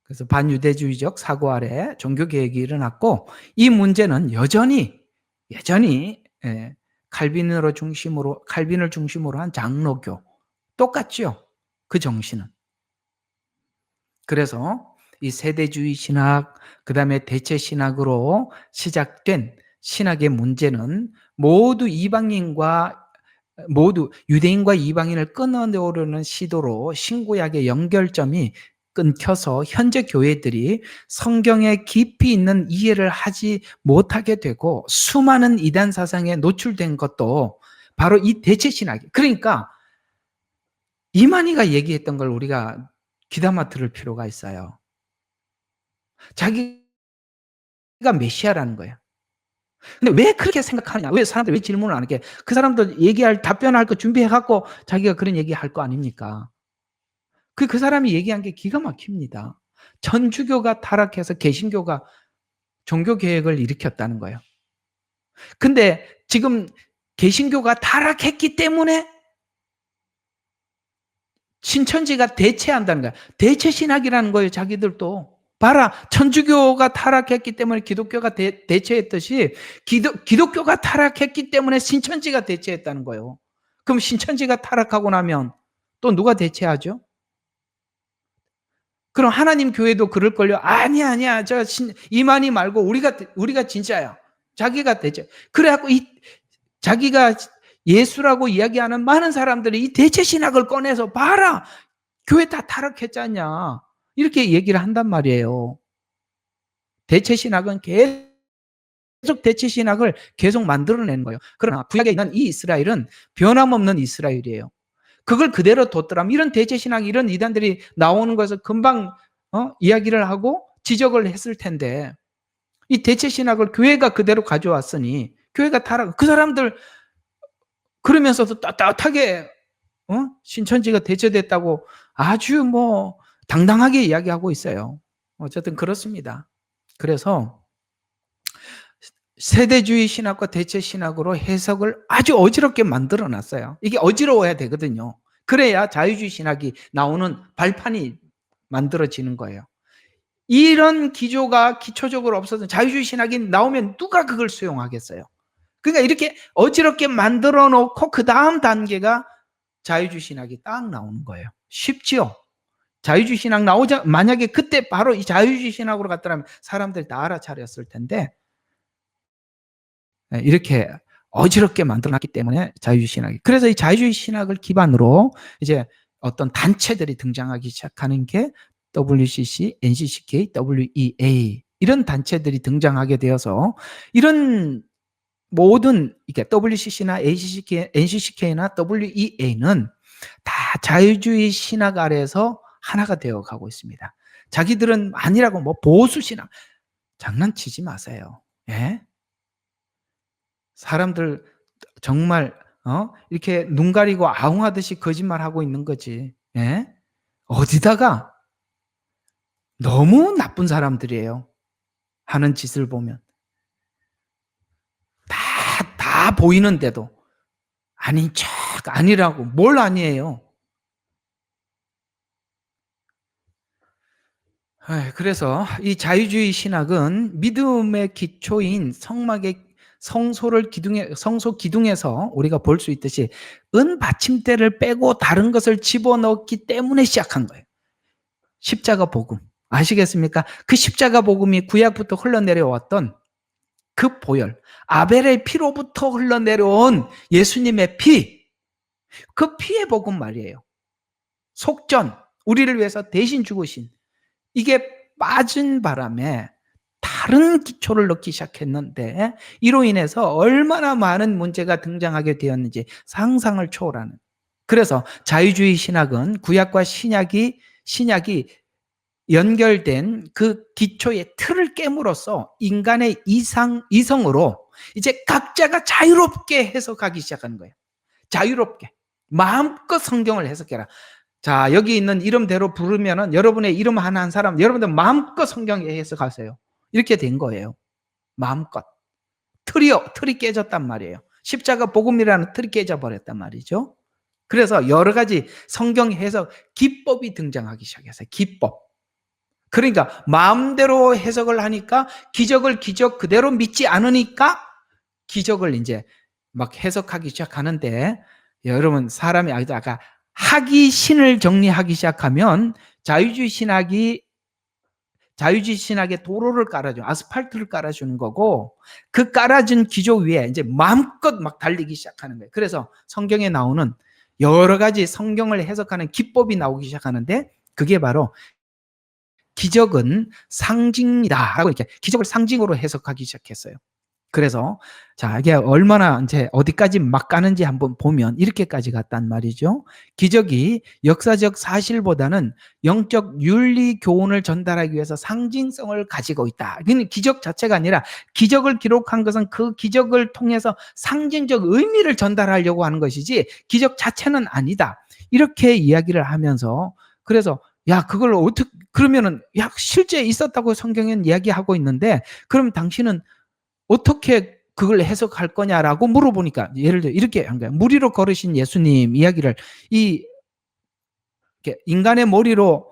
그래서 반유대주의적 사고 아래 종교개혁이 일어났고, 이 문제는 여전히 칼빈을 중심으로 한 장로교 똑같죠. 그 정신은. 그래서 이 세대주의 신학, 그 다음에 대체 신학으로 시작된 신학의 문제는 모두 유대인과 이방인을 끊어내려는 시도로 신구약의 연결점이 끊겨서 현재 교회들이 성경에 깊이 있는 이해를 하지 못하게 되고 수많은 이단 사상에 노출된 것도 바로 이 대체 신학이에요. 그러니까 이만희가 얘기했던 걸 우리가 귀담아 들을 필요가 있어요. 자기가 메시아라는 거예요. 근데 왜 그렇게 생각하느냐? 왜 사람들이 왜 질문을 안 할게? 그 사람들 답변할 거 준비해 갖고 자기가 그런 얘기할 거 아닙니까? 그 사람이 얘기한 게 기가 막힙니다. 천주교가 타락해서 개신교가 종교 개혁을 일으켰다는 거예요. 근데 지금 개신교가 타락했기 때문에 신천지가 대체한다는 거야. 대체 신학이라는 거예요, 자기들도. 봐라, 천주교가 타락했기 때문에 기독교가 대체했듯이 기독교가 타락했기 때문에 신천지가 대체했다는 거예요. 그럼 신천지가 타락하고 나면 또 누가 대체하죠? 그럼 하나님 교회도 그럴걸요? 아니야. 이만희 말고 우리가 진짜야. 자기가 대체. 그래갖고 자기가 예수라고 이야기하는 많은 사람들이 이 대체 신학을 꺼내서 봐라, 교회 다 타락했잖냐, 이렇게 얘기를 한단 말이에요. 대체 신학은 계속 대체 신학을 계속 만들어내는 거예요. 그러나 구약에 있는 이 이스라엘은 변함없는 이스라엘이에요. 그걸 그대로 뒀더라면 이런 대체 신학, 이런 이단들이 나오는 것을 금방 이야기를 하고 지적을 했을 텐데, 이 대체 신학을 교회가 그대로 가져왔으니 교회가 타락, 그 사람들 그러면서도 떳떳하게 신천지가 대체됐다고 아주 당당하게 이야기하고 있어요. 어쨌든 그렇습니다. 그래서 세대주의 신학과 대체 신학으로 해석을 아주 어지럽게 만들어 놨어요. 이게 어지러워야 되거든요. 그래야 자유주의 신학이 나오는 발판이 만들어지는 거예요. 이런 기조가 기초적으로 없어서 자유주의 신학이 나오면 누가 그걸 수용하겠어요? 그러니까 이렇게 어지럽게 만들어 놓고 그 다음 단계가 자유주의 신학이 딱 나오는 거예요. 쉽지요? 자유주의 신학 나오자, 만약에 그때 바로 이 자유주의 신학으로 갔더라면 사람들 다 알아차렸을 텐데, 이렇게 어지럽게 만들어놨기 때문에 자유주의 신학이. 그래서 이 자유주의 신학을 기반으로 이제 어떤 단체들이 등장하기 시작하는 게 WCC, NCCK, WEA 이런 단체들이 등장하게 되어서 이런 모든 이게 WCC나 ACCK, NCCK나 WEA는 다 자유주의 신학 아래에서 하나가 되어 가고 있습니다. 자기들은 아니라고 뭐 보수 신학 장난치지 마세요. 예? 사람들 정말 이렇게 눈 가리고 아웅하듯이 거짓말하고 있는 거지. 예? 어디다가 너무 나쁜 사람들이에요. 하는 짓을 보면 다 보이는데도 아닌 척 아니라고 뭘 아니에요. 그래서 이 자유주의 신학은 믿음의 기초인 성소 기둥에서 우리가 볼 수 있듯이 은 받침대를 빼고 다른 것을 집어넣기 때문에 시작한 거예요. 십자가 복음. 아시겠습니까? 그 십자가 복음이 구약부터 흘러내려왔던 그 보혈, 아벨의 피로부터 흘러내려온 예수님의 피, 그 피의 복음 말이에요. 속전, 우리를 위해서 대신 죽으신, 이게 빠진 바람에 다른 기초를 넣기 시작했는데 이로 인해서 얼마나 많은 문제가 등장하게 되었는지 상상을 초월하는. 그래서 자유주의 신학은 구약과 신약이 연결된 그 기초의 틀을 깨물어서 인간의 이성으로 이제 각자가 자유롭게 해석하기 시작하는 거예요. 자유롭게. 마음껏 성경을 해석해라. 자, 여기 있는 이름대로 부르면은 여러분의 이름 하나 한 사람, 여러분들 마음껏 성경 해석하세요. 이렇게 된 거예요. 마음껏. 틀이 깨졌단 말이에요. 십자가 복음이라는 틀이 깨져버렸단 말이죠. 그래서 여러 가지 성경 해석 기법이 등장하기 시작했어요. 기법. 그러니까 마음대로 해석을 하니까 기적을 기적 그대로 믿지 않으니까 기적을 이제 막 해석하기 시작하는데, 여러분 사람이 아까 학이 신을 정리하기 시작하면 자유주의 신학의 도로를 깔아주는, 아스팔트를 깔아주는 거고, 그 깔아준 기조 위에 이제 마음껏 막 달리기 시작하는 거예요. 그래서 성경에 나오는 여러 가지 성경을 해석하는 기법이 나오기 시작하는데, 그게 바로 기적은 상징이다 라고 이렇게 기적을 상징으로 해석하기 시작했어요. 그래서 자, 이게 얼마나 이제 어디까지 막 가는지 한번 보면 이렇게까지 갔단 말이죠. 기적이 역사적 사실보다는 영적 윤리 교훈을 전달하기 위해서 상징성을 가지고 있다. 이건 기적 자체가 아니라 기적을 기록한 것은 그 기적을 통해서 상징적 의미를 전달하려고 하는 것이지 기적 자체는 아니다. 이렇게 이야기를 하면서, 그래서 야, 그걸 어떻게, 그러면은, 야, 실제 있었다고 성경은 이야기하고 있는데, 그럼 당신은 어떻게 그걸 해석할 거냐라고 물어보니까, 예를 들어 이렇게 한 거예요. 물 위로 걸으신 예수님 이야기를 인간의 머리로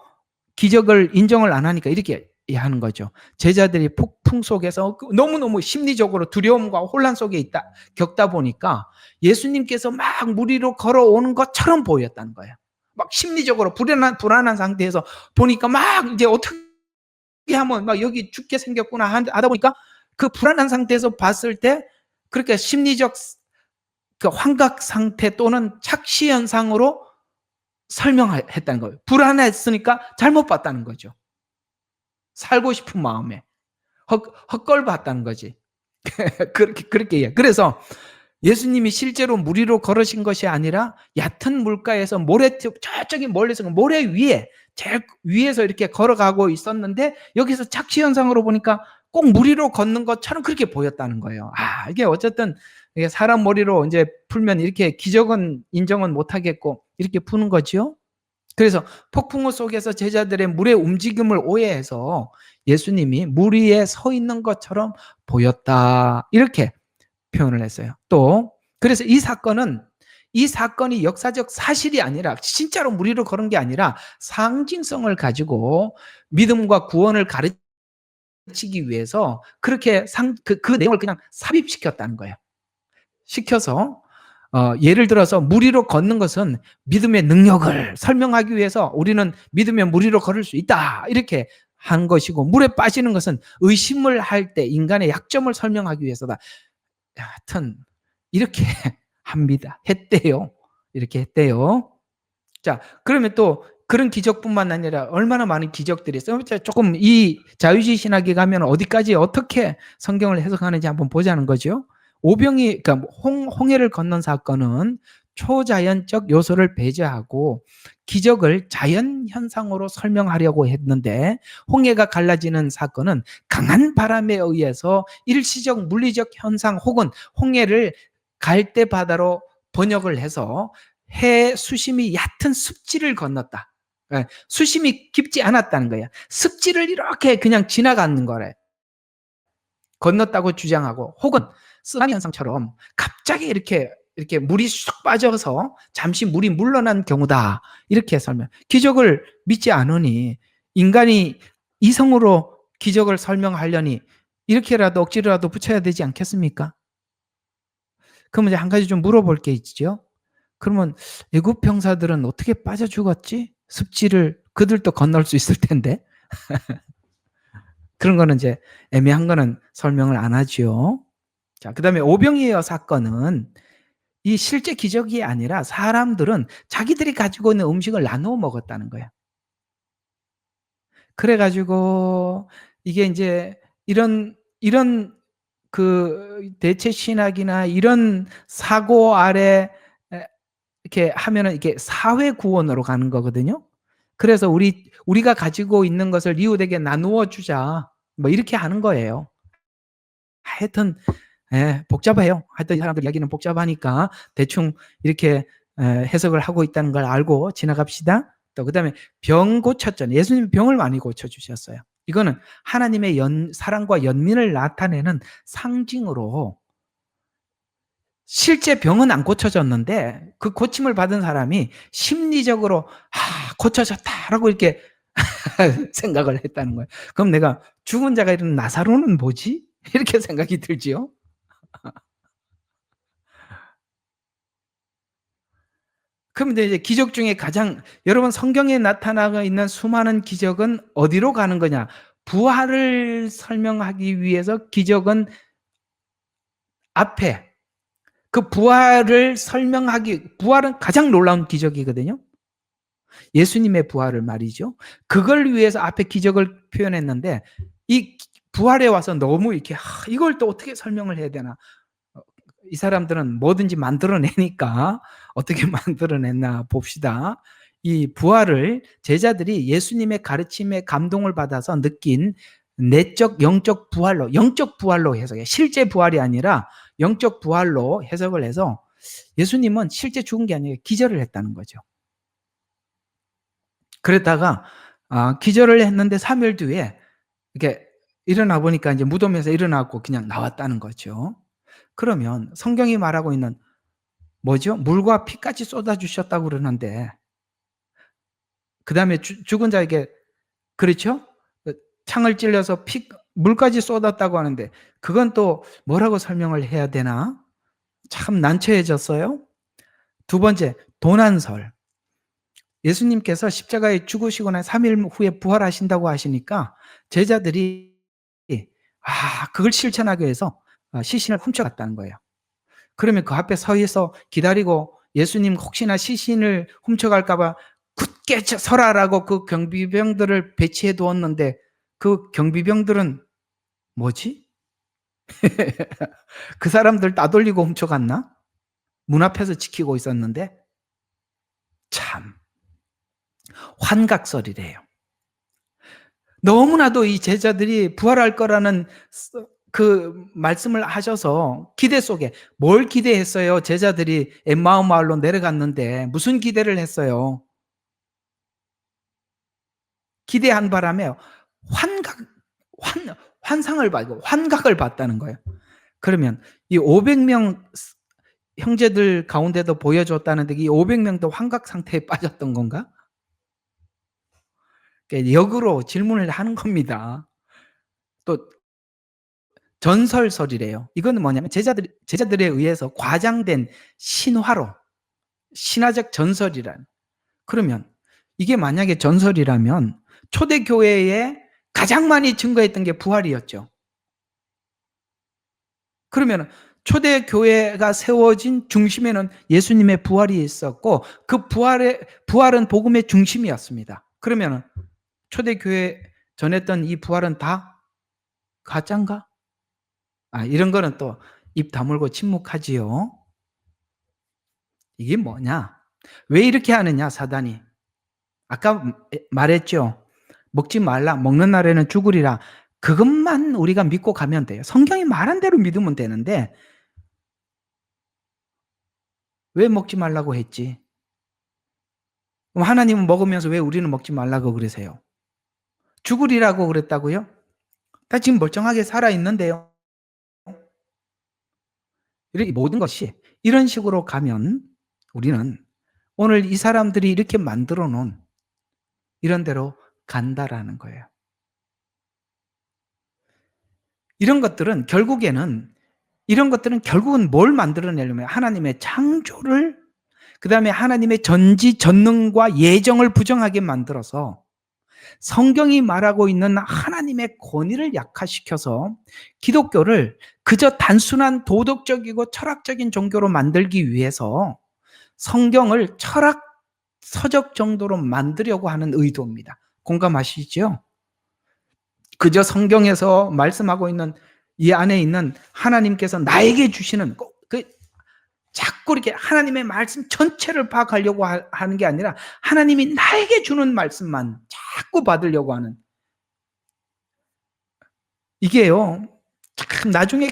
기적을 인정을 안 하니까 이렇게 하는 거죠. 제자들이 폭풍 속에서 너무너무 심리적으로 두려움과 혼란 속에 겪다 보니까 예수님께서 막 물 위로 걸어오는 것처럼 보였다는 거예요. 막 심리적으로 불안한 상태에서 보니까 막 이제 어떻게 하면 막 여기 죽게 생겼구나 하다 보니까 그 불안한 상태에서 봤을 때 그렇게 심리적 그 환각 상태 또는 착시 현상으로 설명했다는 거예요. 불안했으니까 잘못 봤다는 거죠. 살고 싶은 마음에 헛걸 봤다는 거지. 그렇게. 그래서 예수님이 실제로 물 위로 걸으신 것이 아니라 얕은 물가에서 저쪽에 멀리서 모래 위에 제일 위에서 이렇게 걸어가고 있었는데, 여기서 착시 현상으로 보니까 꼭 물 위로 걷는 것처럼 그렇게 보였다는 거예요. 이게 어쨌든 이게 사람 머리로 이제 풀면 이렇게 기적은 인정은 못 하겠고 이렇게 푸는 거죠. 그래서 폭풍우 속에서 제자들의 물의 움직임을 오해해서 예수님이 물 위에 서 있는 것처럼 보였다. 이렇게 표현을 했어요. 또 그래서 이 사건이 역사적 사실이 아니라 진짜로 물 위로 걸은 게 아니라 상징성을 가지고 믿음과 구원을 가르치기 위해서 그렇게 그 내용을 그냥 삽입시켰다는 거예요. 시켜서 예를 들어서 물 위로 걷는 것은 믿음의 능력을 설명하기 위해서 우리는 믿으면 물 위로 걸을 수 있다 이렇게 한 것이고, 물에 빠지는 것은 의심을 할 때 인간의 약점을 설명하기 위해서다. 하여튼 이렇게 합니다. 했대요. 이렇게 했대요. 자, 그러면 또 그런 기적뿐만 아니라 얼마나 많은 기적들이 있어요. 조금 이 자유주의 신학에 가면 어디까지 어떻게 성경을 해석하는지 한번 보자는 거죠. 그러니까 홍해를 건넌 사건은 초자연적 요소를 배제하고 기적을 자연 현상으로 설명하려고 했는데, 홍해가 갈라지는 사건은 강한 바람에 의해서 일시적 물리적 현상 혹은 홍해를 갈대 바다로 번역을 해서 해 수심이 얕은 습지를 건넜다. 수심이 깊지 않았다는 거야. 습지를 이렇게 그냥 지나가는 거래. 건넜다고 주장하고, 혹은 쓰나미 현상처럼 갑자기 이렇게 물이 쑥 빠져서 잠시 물이 물러난 경우다. 이렇게 설명. 기적을 믿지 않으니 인간이 이성으로 기적을 설명하려니 이렇게라도 억지로라도 붙여야 되지 않겠습니까? 그럼 이제 한 가지 좀 물어볼 게 있죠. 그러면 애굽 병사들은 어떻게 빠져 죽었지? 습지를 그들도 건널 수 있을 텐데. 그런 거는 이제 애매한 거는 설명을 안 하죠. 자, 그다음에 오병이어 사건은 이 실제 기적이 아니라 사람들은 자기들이 가지고 있는 음식을 나누어 먹었다는 거예요. 그래 가지고 이게 이제 이런 그 대체 신학이나 이런 사고 아래 이렇게 하면은 이게 사회 구원으로 가는 거거든요. 그래서 우리가 가지고 있는 것을 이웃에게 나누어 주자. 뭐 이렇게 하는 거예요. 하여튼 복잡해요. 하여튼 이 사람들 이야기는 복잡하니까 대충 이렇게 해석을 하고 있다는 걸 알고 지나갑시다. 또 그다음에 병 고쳤잖아요. 예수님 병을 많이 고쳐 주셨어요. 이거는 하나님의 사랑과 연민을 나타내는 상징으로, 실제 병은 안 고쳐졌는데 그 고침을 받은 사람이 심리적으로 고쳐졌다라고 이렇게 생각을 했다는 거예요. 그럼 내가 죽은 자가 이런 나사로는 뭐지? 이렇게 생각이 들지요. 그럼 이제 기적 중에 여러분 성경에 나타나고 있는 수많은 기적은 어디로 가는 거냐? 부활을 설명하기 위해서 기적은 앞에 그 부활은 가장 놀라운 기적이거든요. 예수님의 부활을 말이죠. 그걸 위해서 앞에 기적을 표현했는데 이 부활에 와서 너무 이렇게 이걸 또 어떻게 설명을 해야 되나? 이 사람들은 뭐든지 만들어내니까 어떻게 만들어냈나 봅시다. 이 부활을 제자들이 예수님의 가르침에 감동을 받아서 느낀 내적 영적 부활로 해석해요. 실제 부활이 아니라 영적 부활로 해석을 해서 예수님은 실제 죽은 게 아니라 기절을 했다는 거죠. 그랬다가 기절을 했는데 3일 뒤에 이렇게 일어나 보니까 이제 무덤에서 일어나고 그냥 나왔다는 거죠. 그러면 성경이 말하고 있는 뭐죠? 물과 피까지 쏟아 주셨다고 그러는데, 그다음에 죽은 자에게, 그렇죠? 창을 찔려서 물까지 쏟았다고 하는데 그건 또 뭐라고 설명을 해야 되나? 참 난처해졌어요. 두 번째, 도난설. 예수님께서 십자가에 죽으시고 난 3일 후에 부활하신다고 하시니까 제자들이 그걸 실천하기 위해서 시신을 훔쳐갔다는 거예요. 그러면 그 앞에 서서 기다리고 예수님 혹시나 시신을 훔쳐갈까 봐 굳게 서라라고 그 경비병들을 배치해 두었는데 그 경비병들은 뭐지? 그 사람들 따돌리고 훔쳐갔나? 문 앞에서 지키고 있었는데. 참 환각설이래요. 너무나도 이 제자들이 부활할 거라는 그 말씀을 하셔서 기대 속에, 뭘 기대했어요? 제자들이 엠마오 마을로 내려갔는데 무슨 기대를 했어요? 기대한 바람에 환상을 받고 환각을 봤다는 거예요. 그러면 이 500명 형제들 가운데도 보여줬다는데 이 500명도 환각 상태에 빠졌던 건가? 역으로 질문을 하는 겁니다. 또 전설설이래요. 이거는 뭐냐면 제자들에 의해서 과장된 신화로, 신화적 전설이란. 그러면 이게 만약에 전설이라면 초대교회에 가장 많이 증거했던 게 부활이었죠. 그러면 초대교회가 세워진 중심에는 예수님의 부활이 있었고 그 부활은 복음의 중심이었습니다. 그러면 초대교회 전했던 이 부활은 다 가짜인가? 이런 거는 또 입 다물고 침묵하지요. 이게 뭐냐? 왜 이렇게 하느냐, 사단이. 아까 말했죠. 먹지 말라, 먹는 날에는 죽으리라. 그것만 우리가 믿고 가면 돼요. 성경이 말한 대로 믿으면 되는데 왜 먹지 말라고 했지? 그럼 하나님은 먹으면서 왜 우리는 먹지 말라고 그러세요? 죽으리라고 그랬다고요? 나 지금 멀쩡하게 살아있는데요. 이렇게 모든 것이 이런 식으로 가면 우리는 오늘 이 사람들이 이렇게 만들어 놓은 이런 대로 간다라는 거예요. 이런 것들은 결국은 뭘 만들어내려면 하나님의 창조를, 그 다음에 하나님의 전지전능과 예정을 부정하게 만들어서 성경이 말하고 있는 하나님의 권위를 약화시켜서 기독교를 그저 단순한 도덕적이고 철학적인 종교로 만들기 위해서 성경을 철학 서적 정도로 만들려고 하는 의도입니다. 공감하시죠? 그저 성경에서 말씀하고 있는 이 안에 있는 하나님께서 나에게 주시는 자꾸 이렇게 하나님의 말씀 전체를 파악하려고 하는 게 아니라 하나님이 나에게 주는 말씀만 자꾸 받으려고 하는, 이게요 참 나중에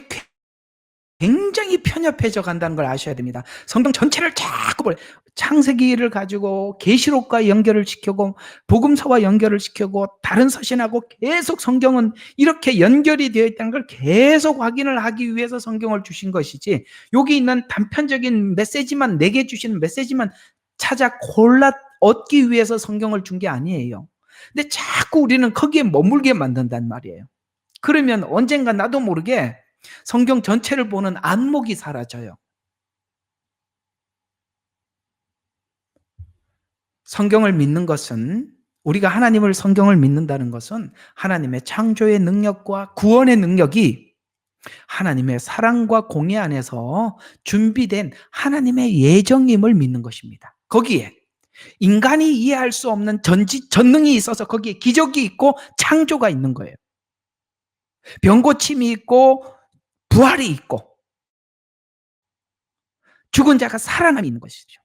굉장히 편협해져 간다는 걸 아셔야 됩니다. 성경 전체를 자꾸 창세기를 가지고 계시록과 연결을 시키고 복음서와 연결을 시키고 다른 서신하고 계속 성경은 이렇게 연결이 되어 있다는 걸 계속 확인을 하기 위해서 성경을 주신 것이지, 여기 있는 단편적인 메시지만, 내게 주시는 메시지만 찾아 골라 얻기 위해서 성경을 준 게 아니에요. 근데 자꾸 우리는 거기에 머물게 만든단 말이에요. 그러면 언젠가 나도 모르게 성경 전체를 보는 안목이 사라져요. 성경을 믿는 것은, 우리가 하나님을, 성경을 믿는다는 것은 하나님의 창조의 능력과 구원의 능력이 하나님의 사랑과 공의 안에서 준비된 하나님의 예정임을 믿는 것입니다. 거기에 인간이 이해할 수 없는 전능이 있어서 거기에 기적이 있고 창조가 있는 거예요. 병고침이 있고 부활이 있고 죽은 자가 살아남이 있는 것이죠.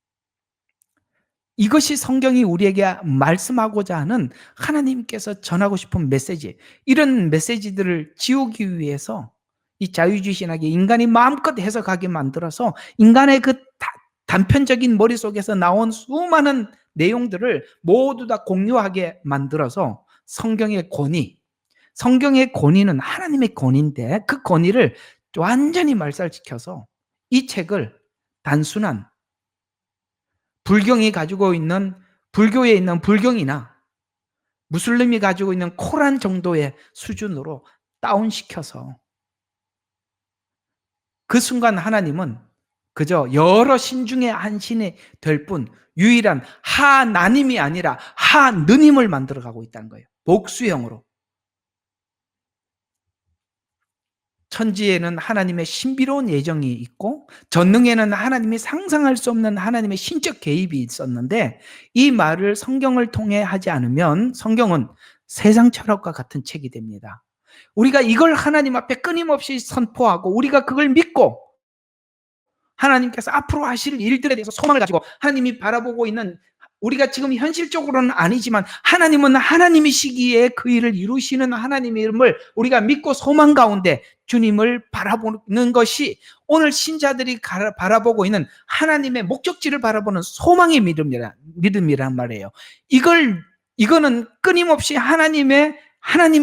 이것이 성경이 우리에게 말씀하고자 하는 하나님께서 전하고 싶은 메시지. 이런 메시지들을 지우기 위해서 이 자유주의신학에 인간이 마음껏 해석하게 만들어서 인간의 그 단편적인 머릿속에서 나온 수많은 내용들을 모두 다 공유하게 만들어서 성경의 권위는 하나님의 권위인데 그 권위를 완전히 말살시켜서 이 책을 단순한 불교에 있는 불경이나 무슬림이 가지고 있는 코란 정도의 수준으로 다운시켜서 그 순간 하나님은 그저 여러 신 중에 한 신이 될 뿐 유일한 하나님이 아니라 하느님을 만들어가고 있다는 거예요. 복수형으로. 천지에는 하나님의 신비로운 예정이 있고 전능에는 하나님이 상상할 수 없는 하나님의 신적 개입이 있었는데, 이 말을 성경을 통해 하지 않으면 성경은 세상 철학과 같은 책이 됩니다. 우리가 이걸 하나님 앞에 끊임없이 선포하고 우리가 그걸 믿고 하나님께서 앞으로 하실 일들에 대해서 소망을 가지고 하나님이 바라보고 있는, 우리가 지금 현실적으로는 아니지만 하나님은 하나님이시기에 그 일을 이루시는 하나님임을 우리가 믿고 소망 가운데 주님을 바라보는 것이 오늘 신자들이 바라보고 있는 하나님의 목적지를 바라보는 소망의 믿음이란 말이에요. 이걸 이거는 끊임없이 하나님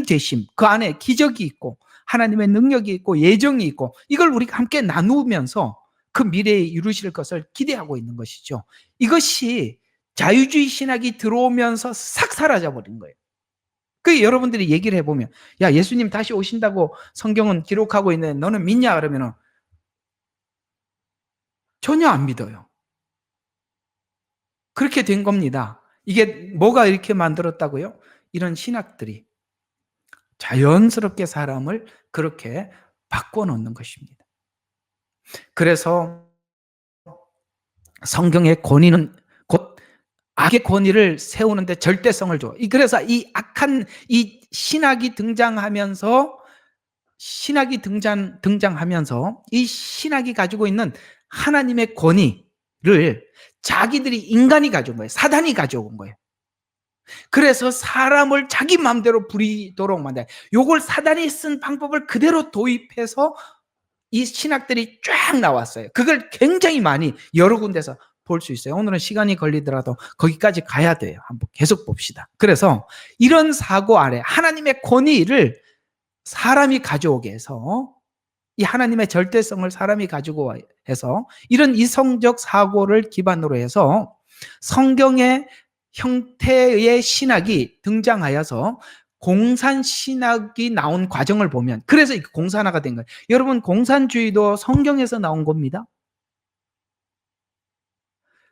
되심, 그 안에 기적이 있고 하나님의 능력이 있고 예정이 있고 이걸 우리가 함께 나누면서 그 미래에 이루실 것을 기대하고 있는 것이죠. 이것이 자유주의 신학이 들어오면서 싹 사라져버린 거예요. 그 여러분들이 얘기를 해보면, 야, 예수님 다시 오신다고 성경은 기록하고 있는데 너는 믿냐? 그러면은 전혀 안 믿어요. 그렇게 된 겁니다. 이게 뭐가 이렇게 만들었다고요? 이런 신학들이 자연스럽게 사람을 그렇게 바꿔놓는 것입니다. 그래서 성경의 권위는 곧 악의 권위를 세우는데 절대성을 줘. 그래서 이 악한 이 신학이 등장하면서 이 신학이 가지고 있는 하나님의 권위를 자기들이 인간이 가져온 거예요. 사단이 가져온 거예요. 그래서 사람을 자기 마음대로 부리도록 만들어요. 요걸 사단이 쓴 방법을 그대로 도입해서 이 신학들이 쫙 나왔어요. 그걸 굉장히 많이 여러 군데서 볼 수 있어요. 오늘은 시간이 걸리더라도 거기까지 가야 돼요. 한번 계속 봅시다. 그래서 이런 사고 아래 하나님의 권위를 사람이 가져오게 해서 이 하나님의 절대성을 사람이 가지고 해서 이런 이성적 사고를 기반으로 해서 성경의 형태의 신학이 등장하여서 공산신학이 나온 과정을 보면, 그래서 공산화가 된 거예요. 여러분, 공산주의도 성경에서 나온 겁니다.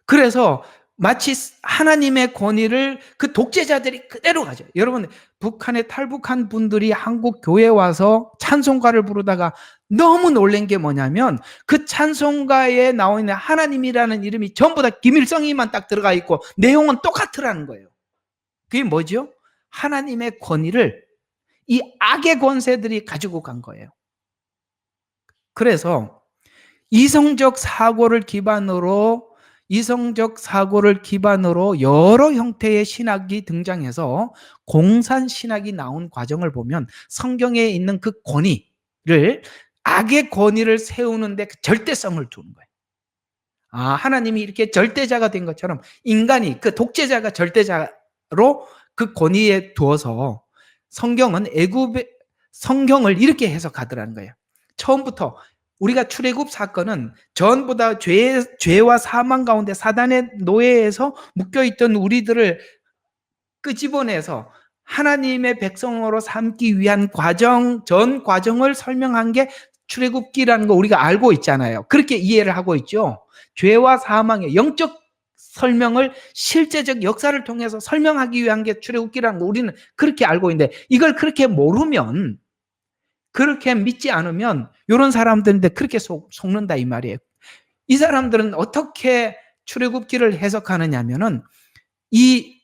그래서 마치 하나님의 권위를 그 독재자들이 그대로 가져요. 여러분, 북한에 탈북한 분들이 한국 교회에 와서 찬송가를 부르다가 너무 놀란 게 뭐냐면 그 찬송가에 나와 있는 하나님이라는 이름이 전부 다 김일성이만 딱 들어가 있고 내용은 똑같으라는 거예요. 그게 뭐죠? 하나님의 권위를 이 악의 권세들이 가지고 간 거예요. 그래서 이성적 사고를 기반으로 여러 형태의 신학이 등장해서 공산신학이 나온 과정을 보면 성경에 있는 그 권위를, 악의 권위를 세우는데 그 절대성을 두는 거예요. 아, 하나님이 이렇게 절대자가 된 것처럼 인간이 그 독재자가 절대자로 그 권위에 두어서 성경을 이렇게 해석하더라는 거예요. 처음부터 우리가 출애굽 사건은 전부 다 죄와 사망 가운데 사단의 노예에서 묶여있던 우리들을 끄집어내서 하나님의 백성으로 삼기 위한 전 과정을 설명한 게 출애굽기라는 거 우리가 알고 있잖아요. 그렇게 이해를 하고 있죠. 죄와 사망의 영적 설명을 실제적 역사를 통해서 설명하기 위한 게 출애굽기라는 거 우리는 그렇게 알고 있는데, 이걸 그렇게 모르면, 그렇게 믿지 않으면 이런 사람들인데 그렇게 속는다 이 말이에요. 이 사람들은 어떻게 출애굽기를 해석하느냐면은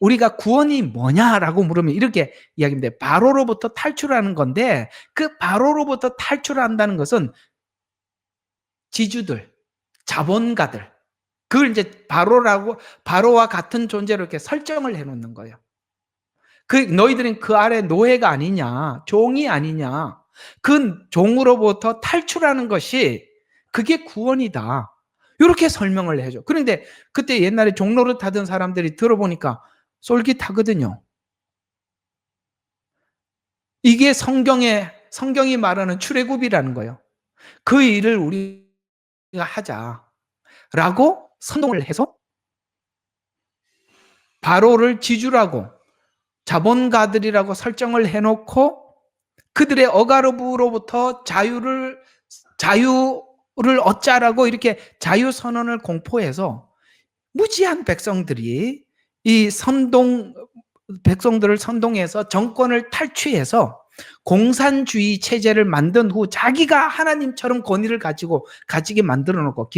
우리가 구원이 뭐냐라고 물으면 이렇게 이야기합니다. 바로로부터 탈출하는 건데 그 바로로부터 탈출한다는 것은 지주들, 자본가들, 그걸 이제 바로와 같은 존재로 이렇게 설정을 해놓는 거예요. 너희들은 그 아래 노예가 아니냐, 종이 아니냐, 그 종으로부터 탈출하는 것이 그게 구원이다. 이렇게 설명을 해줘. 그런데 그때 옛날에 종로를 타던 사람들이 들어보니까 솔깃하거든요. 이게 성경이 말하는 출애굽이라는 거예요. 그 일을 우리가 하자라고 선동을 해서 바로를 지주라고 자본가들이라고 설정을 해놓고 그들의 억압으로부터 자유를 얻자라고 이렇게 자유선언을 공포해서 무지한 백성들이 백성들을 선동해서 정권을 탈취해서 공산주의 체제를 만든 후 자기가 하나님처럼 권위를 가지게 만들어 놓고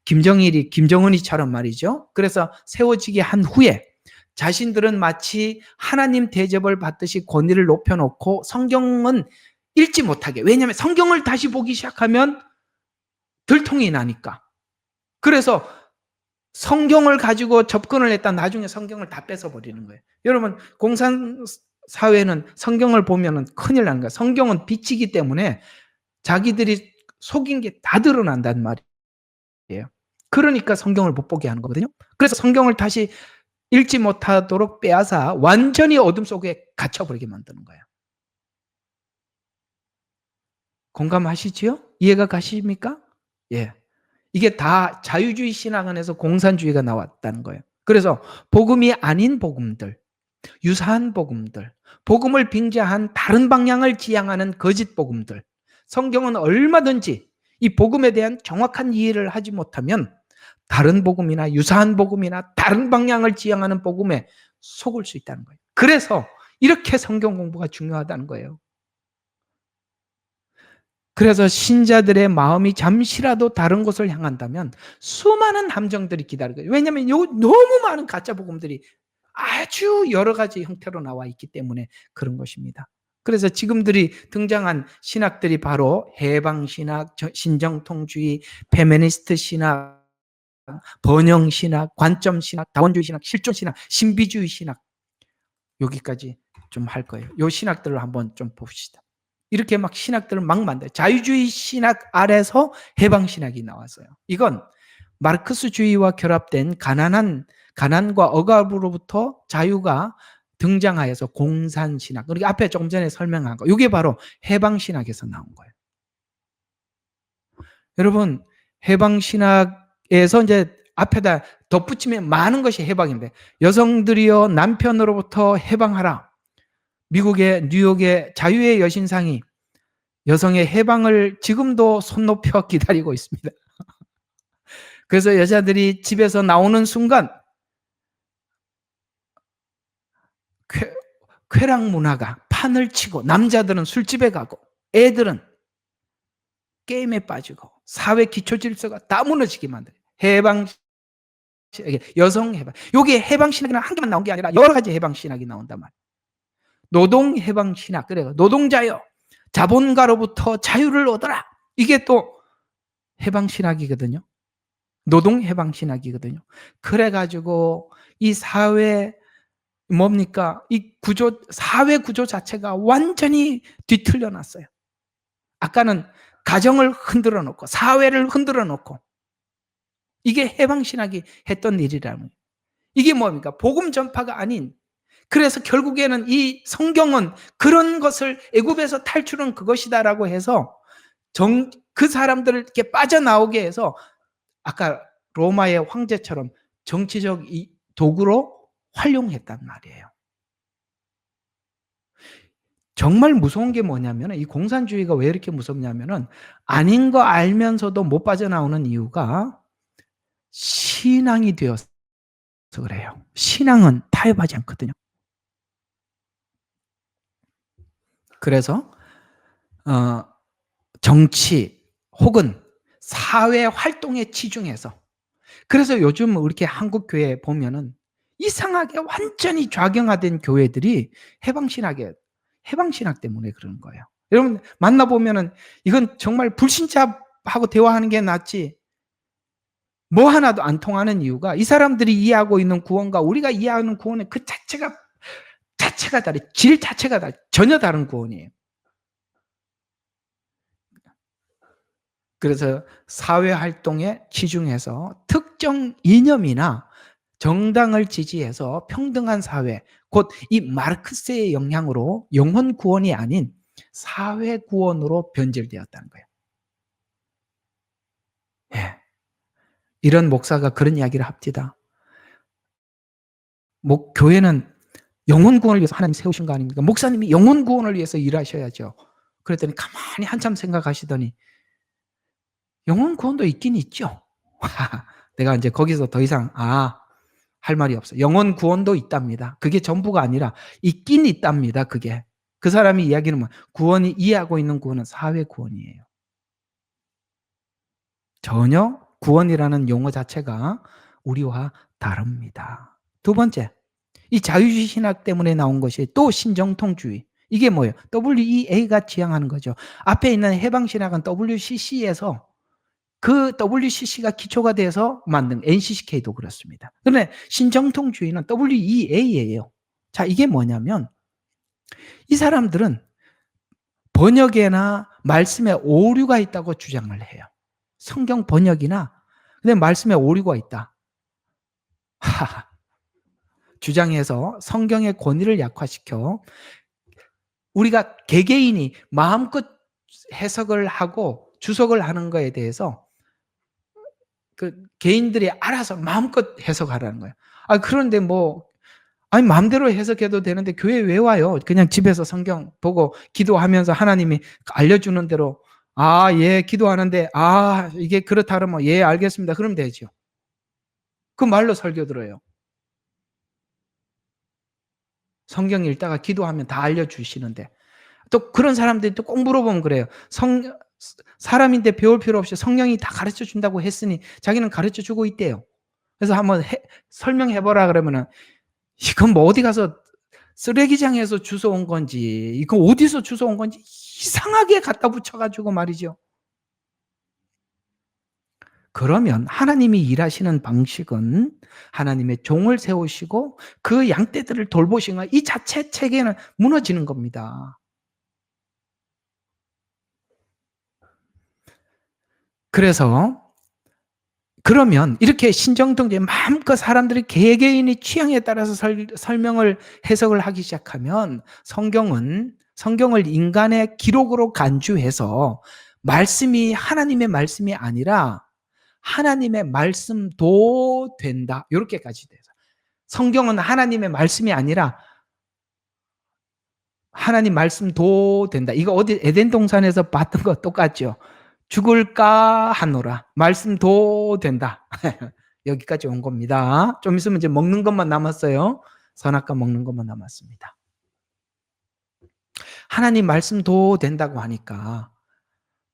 김정은이처럼 말이죠. 그래서 세워지게 한 후에 자신들은 마치 하나님 대접을 받듯이 권위를 높여놓고 성경은 읽지 못하게, 왜냐하면 성경을 다시 보기 시작하면 들통이 나니까. 그래서 성경을 가지고 접근을 했다 나중에 성경을 다 뺏어버리는 거예요. 여러분, 공산사회는 성경을 보면 큰일 나는 거예요. 성경은 빛이기 때문에 자기들이 속인 게 다 드러난단 말이에요. 그러니까 성경을 못 보게 하는 거거든요. 그래서 성경을 다시 읽지 못하도록 빼앗아 완전히 어둠 속에 갇혀버리게 만드는 거예요. 공감하시지요? 이해가 가십니까? 예. 이게 다 자유주의 신학 안에서 공산주의가 나왔다는 거예요. 그래서 복음이 아닌 복음들, 유사한 복음들, 복음을 빙자한 다른 방향을 지향하는 거짓 복음들, 성경은 얼마든지 이 복음에 대한 정확한 이해를 하지 못하면 다른 복음이나 유사한 복음이나 다른 방향을 지향하는 복음에 속을 수 있다는 거예요. 그래서 이렇게 성경 공부가 중요하다는 거예요. 그래서 신자들의 마음이 잠시라도 다른 곳을 향한다면 수많은 함정들이 기다리고, 왜냐하면 너무 많은 가짜 복음들이 아주 여러 가지 형태로 나와 있기 때문에 그런 것입니다. 그래서 지금들이 등장한 신학들이 바로 해방신학, 신정통주의, 페미니스트 신학, 번영신학, 관점신학, 다원주의 신학, 실존신학, 신비주의 신학, 여기까지 좀 할 거예요. 이 신학들을 한번 좀 봅시다. 이렇게 막 신학들을 막 만들어요. 자유주의 신학 아래서 해방신학이 나왔어요. 이건 마르크스주의와 결합된 가난과 억압으로부터 자유가 등장하여서 공산신학, 그리고 앞에 조금 전에 설명한 거, 이게 바로 해방신학에서 나온 거예요. 여러분, 해방신학에서 이제 앞에다 덧붙이면 많은 것이 해방인데, 여성들이여 남편으로부터 해방하라. 미국의 뉴욕의 자유의 여신상이 여성의 해방을 지금도 손 높여 기다리고 있습니다. 그래서 여자들이 집에서 나오는 순간 쾌락 문화가 판을 치고, 남자들은 술집에 가고, 애들은 게임에 빠지고, 사회 기초 질서가 다 무너지게 만들어요. 여성 해방. 여기에 해방신학이 한 개만 나온 게 아니라 여러 가지 해방신학이 나온단 말이에요. 노동 해방신학, 그래요. 노동자여, 자본가로부터 자유를 얻어라. 이게 또 해방신학이거든요. 노동 해방신학이거든요. 그래가지고 이 사회 뭡니까? 이 구조, 사회 구조 자체가 완전히 뒤틀려 놨어요. 아까는 가정을 흔들어 놓고, 사회를 흔들어 놓고, 이게 해방신학이 했던 일이라는 거예요. 이게 뭡니까? 복음 전파가 아닌, 그래서 결국에는 이 성경은 그런 것을, 애굽에서 탈출은 그것이다라고 해서 그 사람들을 이렇게 빠져나오게 해서 아까 로마의 황제처럼 정치적 도구로 활용했단 말이에요. 정말 무서운 게 뭐냐면, 이 공산주의가 왜 이렇게 무섭냐면은, 아닌 거 알면서도 못 빠져나오는 이유가 신앙이 되어서 그래요. 신앙은 타협하지 않거든요. 그래서 정치 혹은 사회 활동에 치중해서, 그래서 요즘 이렇게 한국 교회 보면은 이상하게 완전히 좌경화된 교회들이 해방신학 때문에 그런 거예요. 여러분 만나보면은 이건 정말 불신자하고 대화하는 게 낫지, 뭐 하나도 안 통하는 이유가 이 사람들이 이해하고 있는 구원과 우리가 이해하는 구원의 그 자체가 다르, 질 자체가 전혀 다른 구원이에요. 그래서 사회활동에 치중해서 특정 이념이나 정당을 지지해서 평등한 사회, 곧 이 마르크스의 영향으로 영혼 구원이 아닌 사회 구원으로 변질되었다는 거예요. 예. 이런 목사가 그런 이야기를 합니다. 교회는 영혼 구원을 위해서 하나님 세우신 거 아닙니까? 목사님이 영혼 구원을 위해서 일하셔야죠. 그랬더니 가만히 한참 생각하시더니 영혼 구원도 있긴 있죠. 내가 이제 거기서 더 이상 할 말이 없어요. 영혼 구원도 있답니다. 그게 전부가 아니라 있긴 있답니다. 그게. 그 사람이 이야기는 뭐 구원이, 이해하고 있는 구원은 사회 구원이에요. 전혀 구원이라는 용어 자체가 우리와 다릅니다. 두 번째, 이 자유주의 신학 때문에 나온 것이 또 신정통주의. 이게 뭐예요? WEA가 지향하는 거죠. 앞에 있는 해방신학은 WCC에서, 그 WCC가 기초가 돼서 만든 NCCK도 그렇습니다. 그런데 신정통주의는 WEA예요. 자, 이게 뭐냐면 이 사람들은 번역에나 말씀에 오류가 있다고 주장을 해요. 성경 번역이나 근데 말씀에 오류가 있다. 주장해서 성경의 권위를 약화시켜 우리가 개개인이 마음껏 해석을 하고 주석을 하는 거에 대해서 그 개인들이 알아서 마음껏 해석하라는 거예요. 그런데 마음대로 해석해도 되는데 교회 왜 와요? 그냥 집에서 성경 보고 기도하면서 하나님이 알려주는 대로 예, 기도하는데 이게 그렇다 그러면 예, 알겠습니다. 그러면 되죠. 그 말로 설교 들어요. 성경 읽다가 기도하면 다 알려주시는데 또 그런 사람들이 또 꼭 물어보면 그래요. 사람인데 배울 필요 없이 성령이 다 가르쳐 준다고 했으니 자기는 가르쳐 주고 있대요. 그래서 한번 설명해보라 그러면은 이건 어디 가서 쓰레기장에서 주워온 건지 이거 어디서 주워온 건지 이상하게 갖다 붙여가지고 말이죠. 그러면 하나님이 일하시는 방식은 하나님의 종을 세우시고 그 양떼들을 돌보시는 이 자체 체계는 무너지는 겁니다. 그러면 이렇게 신정통제 마음껏 사람들이 개개인의 취향에 따라서 설명을 해석을 하기 시작하면 성경을 인간의 기록으로 간주해서 말씀이 하나님의 말씀이 아니라 하나님의 말씀도 된다. 이렇게까지 돼서 성경은 하나님의 말씀이 아니라 하나님 말씀도 된다. 이거 어디 에덴 동산에서 봤던 거 똑같죠. 죽을까 하노라. 말씀도 된다. 여기까지 온 겁니다. 좀 있으면 이제 먹는 것만 남았어요. 선악과 먹는 것만 남았습니다. 하나님 말씀도 된다고 하니까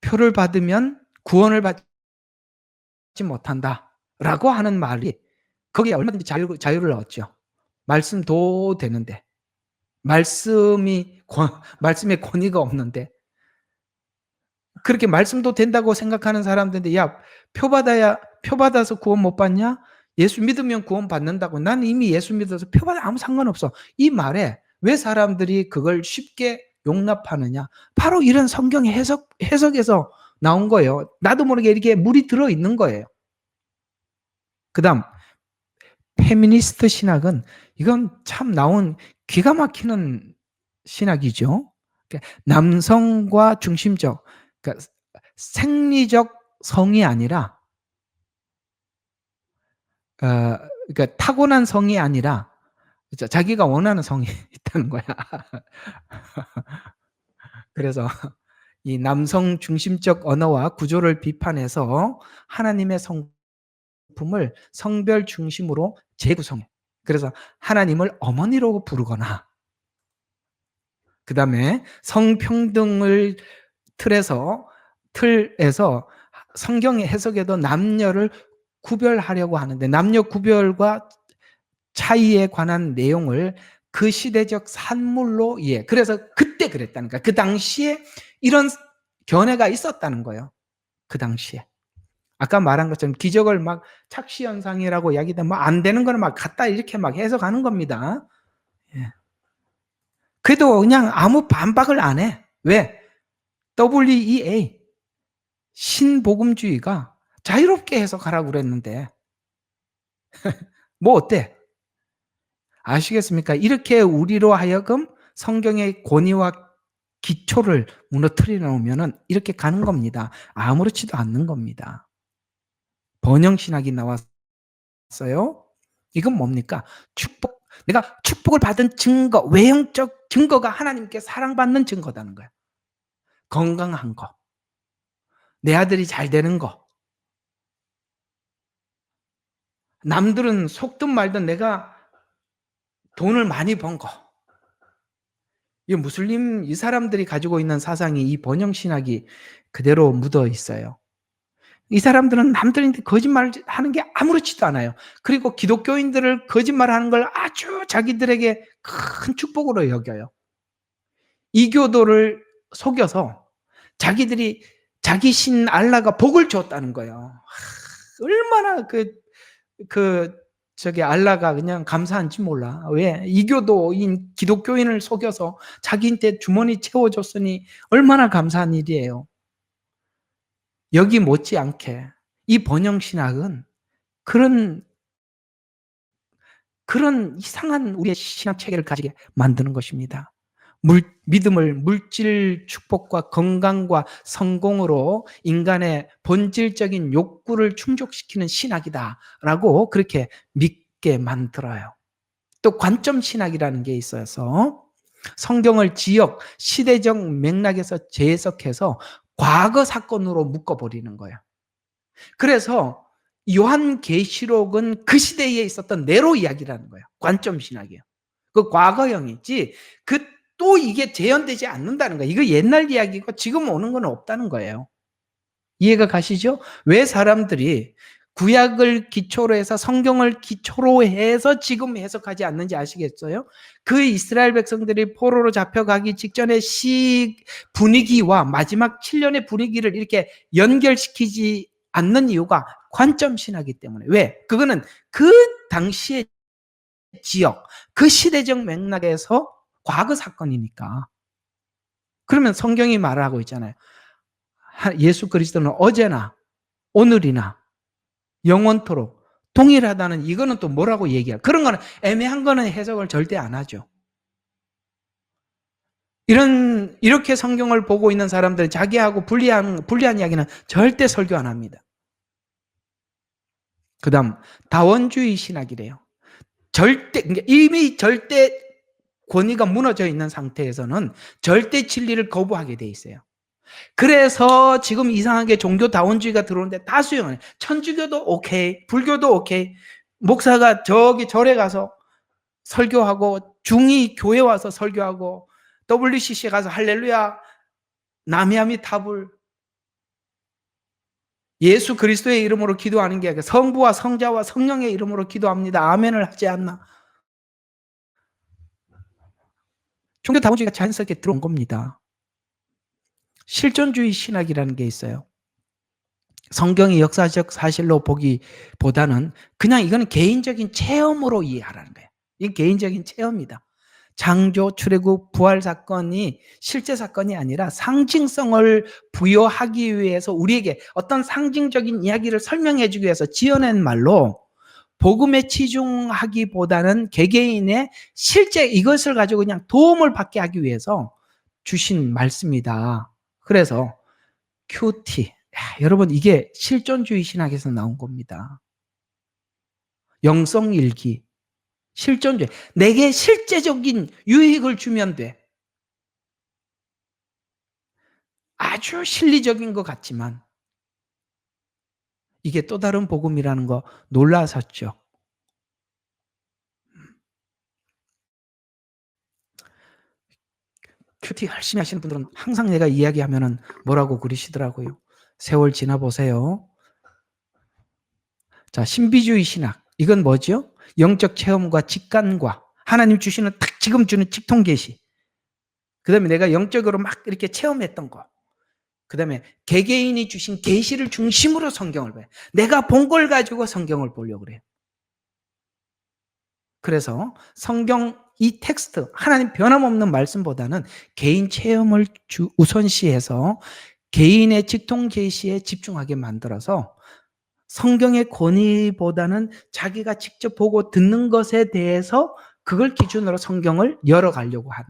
표를 받으면 구원을 받지 못한다라고 하는 말이 거기에 얼마든지 자유를 얻죠. 말씀도 되는데 말씀의 권위가 없는데 그렇게 말씀도 된다고 생각하는 사람들인데 표 받아서 구원 못 받냐? 예수 믿으면 구원 받는다고. 나는 이미 예수 믿어서 표 받아 아무 상관없어. 이 말에 왜 사람들이 그걸 쉽게 용납하느냐? 바로 이런 성경의 해석에서 나온 거예요. 나도 모르게 이렇게 물이 들어있는 거예요. 그 다음 페미니스트 신학은 이건 참 나온 기가 막히는 신학이죠. 남성과 중심적, 그러니까 생리적 성이 아니라 그러니까 타고난 성이 아니라 자기가 원하는 성이 있다는 거야. 그래서 이 남성 중심적 언어와 구조를 비판해서 하나님의 성품을 성별 중심으로 재구성해. 그래서 하나님을 어머니로 부르거나 그 다음에 성평등을 틀에서 성경의 해석에도 남녀를 구별하려고 하는데 남녀 구별과 차이에 관한 내용을 그 시대적 산물로 이해. 그래서 그때 그랬다는 거야. 그 당시에 이런 견해가 있었다는 거예요. 그 당시에. 아까 말한 것처럼 기적을 막 착시현상이라고 이야기하면 안 되는 거는 막 갖다 이렇게 막 해석하는 겁니다. 예. 그래도 그냥 아무 반박을 안 해. 왜? WEA 신복음주의가 자유롭게 해석하라고 그랬는데 뭐 어때? 아시겠습니까? 이렇게 우리로 하여금 성경의 권위와 기초를 무너뜨려 놓으면 이렇게 가는 겁니다. 아무렇지도 않는 겁니다. 번영신학이 나왔어요. 이건 뭡니까? 내가 축복을 받은 증거, 외형적 증거가 하나님께 사랑받는 증거다는 거야. 건강한 거, 내 아들이 잘 되는 거, 남들은 속든 말든 내가 돈을 많이 번 거. 이 무슬림 이 사람들이 가지고 있는 사상이 이 번영신학이 그대로 묻어 있어요. 이 사람들은 남들한테 거짓말하는 게 아무렇지도 않아요. 그리고 기독교인들을 거짓말하는 걸 아주 자기들에게 큰 축복으로 여겨요. 이교도를 속여서 자기들이 자기 신 알라가 복을 줬다는 거예요. 얼마나 알라가 그냥 감사한지 몰라. 왜? 이교도인 기독교인을 속여서 자기한테 주머니 채워줬으니 얼마나 감사한 일이에요. 여기 못지않게 이 번영신학은 그런 그런 이상한 우리의 신앙 체계를 가지게 만드는 것입니다. 믿음을 물질 축복과 건강과 성공으로 인간의 본질적인 욕구를 충족시키는 신학이다라고 그렇게 믿게 만들어요. 또 관점 신학이라는 게 있어서 성경을 지역, 시대적 맥락에서 재해석해서 과거 사건으로 묶어버리는 거예요. 그래서 요한계시록은 그 시대에 있었던 네로 이야기라는 거예요. 관점 신학이에요. 그 과거형이지 또 이게 재현되지 않는다는 거예요. 이거 옛날 이야기고 지금 오는 건 없다는 거예요. 이해가 가시죠? 왜 사람들이 구약을 기초로 해서 성경을 기초로 해서 지금 해석하지 않는지 아시겠어요? 그 이스라엘 백성들이 포로로 잡혀가기 직전의 분위기와 마지막 7년의 분위기를 이렇게 연결시키지 않는 이유가 관점 신학이기 때문에. 왜? 그거는 그 당시의 지역, 그 시대적 맥락에서 과거 사건이니까. 그러면 성경이 말하고 있잖아요. 예수 그리스도는 어제나 오늘이나 영원토록 동일하다는, 이거는 또 뭐라고 얘기해요? 그런 거는 애매한 거는 해석을 절대 안 하죠. 이렇게 성경을 보고 있는 사람들은 자기하고 불리한 이야기는 절대 설교 안 합니다. 그 다음, 다원주의 신학이래요. 그러니까 이미 절대 권위가 무너져 있는 상태에서는 절대 진리를 거부하게 돼 있어요. 그래서 지금 이상하게 종교 다원주의가 들어오는데 다 수용을 해요. 천주교도 오케이, 불교도 오케이, 목사가 저기 절에 가서 설교하고, 중이 교회 와서 설교하고, WCC에 가서 할렐루야, 나미아미 타불, 예수 그리스도의 이름으로 기도하는 게 아니라 성부와 성자와 성령의 이름으로 기도합니다. 아멘을 하지 않나. 종교 다원주의가 자연스럽게 들어온 겁니다. 실존주의 신학이라는 게 있어요. 성경이 역사적 사실로 보기보다는 그냥 이거는 개인적인 체험으로 이해하라는 거예요. 이게 개인적인 체험이다. 창조, 출애굽, 부활 사건이 실제 사건이 아니라 상징성을 부여하기 위해서 우리에게 어떤 상징적인 이야기를 설명해 주기 위해서 지어낸 말로 복음에 치중하기보다는 개개인의 실제 이것을 가지고 그냥 도움을 받게 하기 위해서 주신 말씀이다. 그래서 큐티, 여러분 이게 실존주의 신학에서 나온 겁니다. 영성일기, 실존주의. 내게 실제적인 유익을 주면 돼. 아주 실리적인 것 같지만 이게 또 다른 복음이라는 거 놀라셨죠? 큐티 열심히 하시는 분들은 항상 내가 이야기하면은 뭐라고 그러시더라고요. 세월 지나보세요. 자, 신비주의 신학. 이건 뭐죠? 영적 체험과 직관과 하나님 주시는 딱 지금 주는 직통 계시. 그 다음에 내가 영적으로 막 이렇게 체험했던 거. 그 다음에 개개인이 주신 계시를 중심으로 성경을 봐요. 내가 본 걸 가지고 성경을 보려고 그래요. 그래서 성경 이 텍스트, 하나님 변함없는 말씀보다는 개인 체험을 우선시해서 개인의 직통 계시에 집중하게 만들어서 성경의 권위보다는 자기가 직접 보고 듣는 것에 대해서 그걸 기준으로 성경을 열어가려고 하는,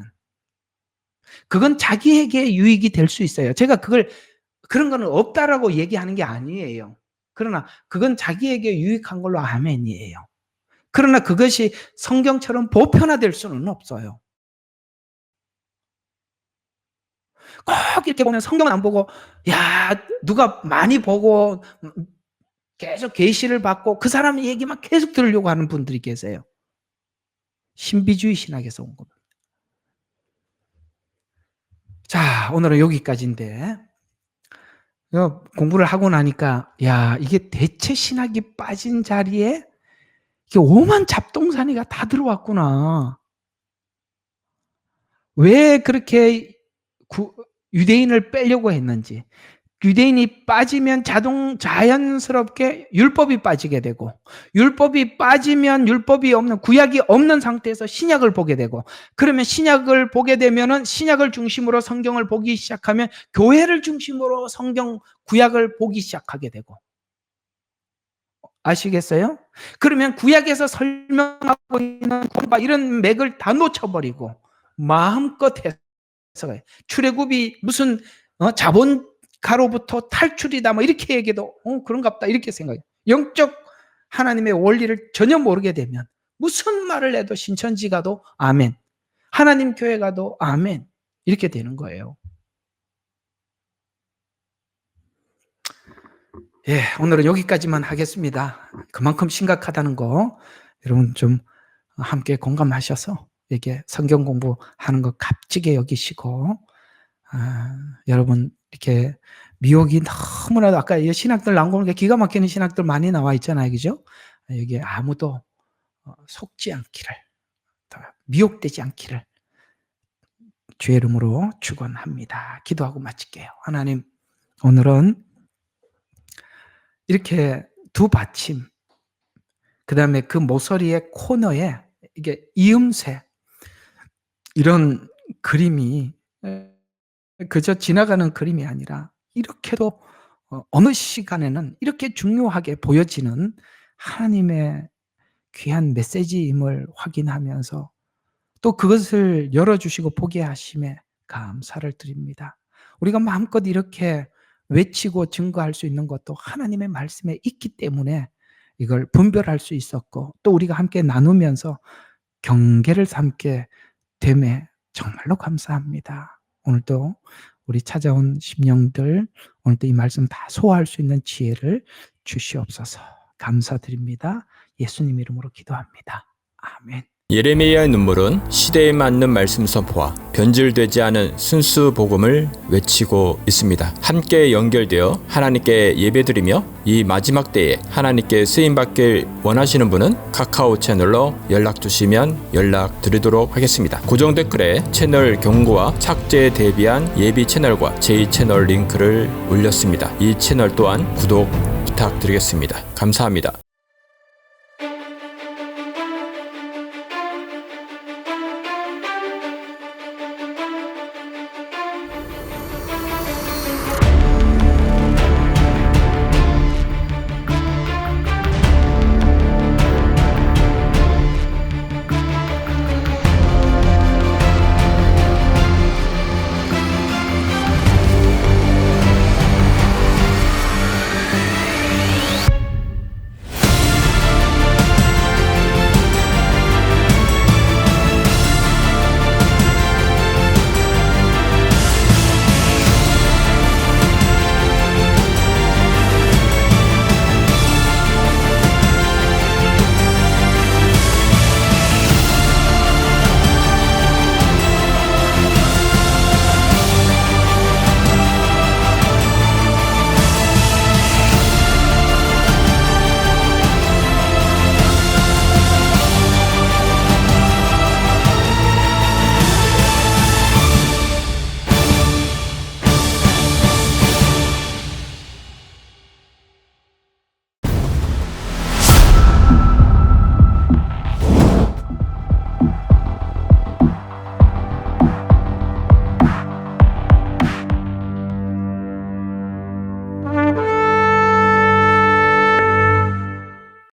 그건 자기에게 유익이 될 수 있어요. 제가 그런 거는 없다라고 얘기하는 게 아니에요. 그러나 그건 자기에게 유익한 걸로 아멘이에요. 그러나 그것이 성경처럼 보편화될 수는 없어요. 꼭 이렇게 보면 성경은 안 보고, 누가 많이 보고 계속 계시를 받고 그 사람 얘기만 계속 들으려고 하는 분들이 계세요. 신비주의 신학에서 온 겁니다. 자, 오늘은 여기까지인데, 공부를 하고 나니까 이게 대체 신학이 빠진 자리에 이게 오만 잡동사니가 다 들어왔구나. 왜 그렇게 유대인을 빼려고 했는지, 유대인이 빠지면 자연스럽게 율법이 빠지게 되고, 율법이 빠지면 율법이 없는, 구약이 없는 상태에서 신약을 보게 되고, 그러면 신약을 보게 되면은 신약을 중심으로 성경을 보기 시작하면 교회를 중심으로 구약을 보기 시작하게 되고, 아시겠어요? 그러면 구약에서 설명하고 있는 공과 이런 맥을 다 놓쳐버리고 마음껏 해석해. 출애굽이 무슨 자본가로부터 탈출이다 뭐 이렇게 얘기해도 그런갑다 이렇게 생각해요. 영적 하나님의 원리를 전혀 모르게 되면 무슨 말을 해도 신천지 가도 아멘, 하나님 교회 가도 아멘 이렇게 되는 거예요. 예, 오늘은 여기까지만 하겠습니다. 그만큼 심각하다는 거 여러분 좀 함께 공감하셔서 이게 성경 공부하는 거 값지게 여기시고 여러분 이렇게 미혹이 너무나도 아까 신학들 나온 거 보니까 기가 막히는 신학들 많이 나와 있잖아요, 그죠? 여기에 아무도 속지 않기를, 미혹되지 않기를 주의 이름으로 축원합니다. 기도하고 마칠게요. 하나님, 오늘은 이렇게 두 받침, 그 다음에 그 모서리의 코너에 이게 이음새 이런 그림이 그저 지나가는 그림이 아니라 이렇게도 어느 시간에는 이렇게 중요하게 보여지는 하나님의 귀한 메시지임을 확인하면서 또 그것을 열어주시고 보게 하심에 감사를 드립니다. 우리가 마음껏 이렇게 외치고 증거할 수 있는 것도 하나님의 말씀에 있기 때문에 이걸 분별할 수 있었고 또 우리가 함께 나누면서 경계를 삼게 됨에 정말로 감사합니다. 오늘도 우리 찾아온 심령들 오늘도 이 말씀 다 소화할 수 있는 지혜를 주시옵소서. 감사드립니다. 예수님 이름으로 기도합니다. 아멘. 예레미야의 눈물은 시대에 맞는 말씀 선포와 변질되지 않은 순수 복음을 외치고 있습니다. 함께 연결되어 하나님께 예배드리며 이 마지막 때에 하나님께 쓰임받길 원하시는 분은 카카오 채널로 연락 주시면 연락드리도록 하겠습니다. 고정 댓글에 채널 경고와 착제에 대비한 예비 채널과 제2채널 링크를 올렸습니다. 이 채널 또한 구독 부탁드리겠습니다. 감사합니다.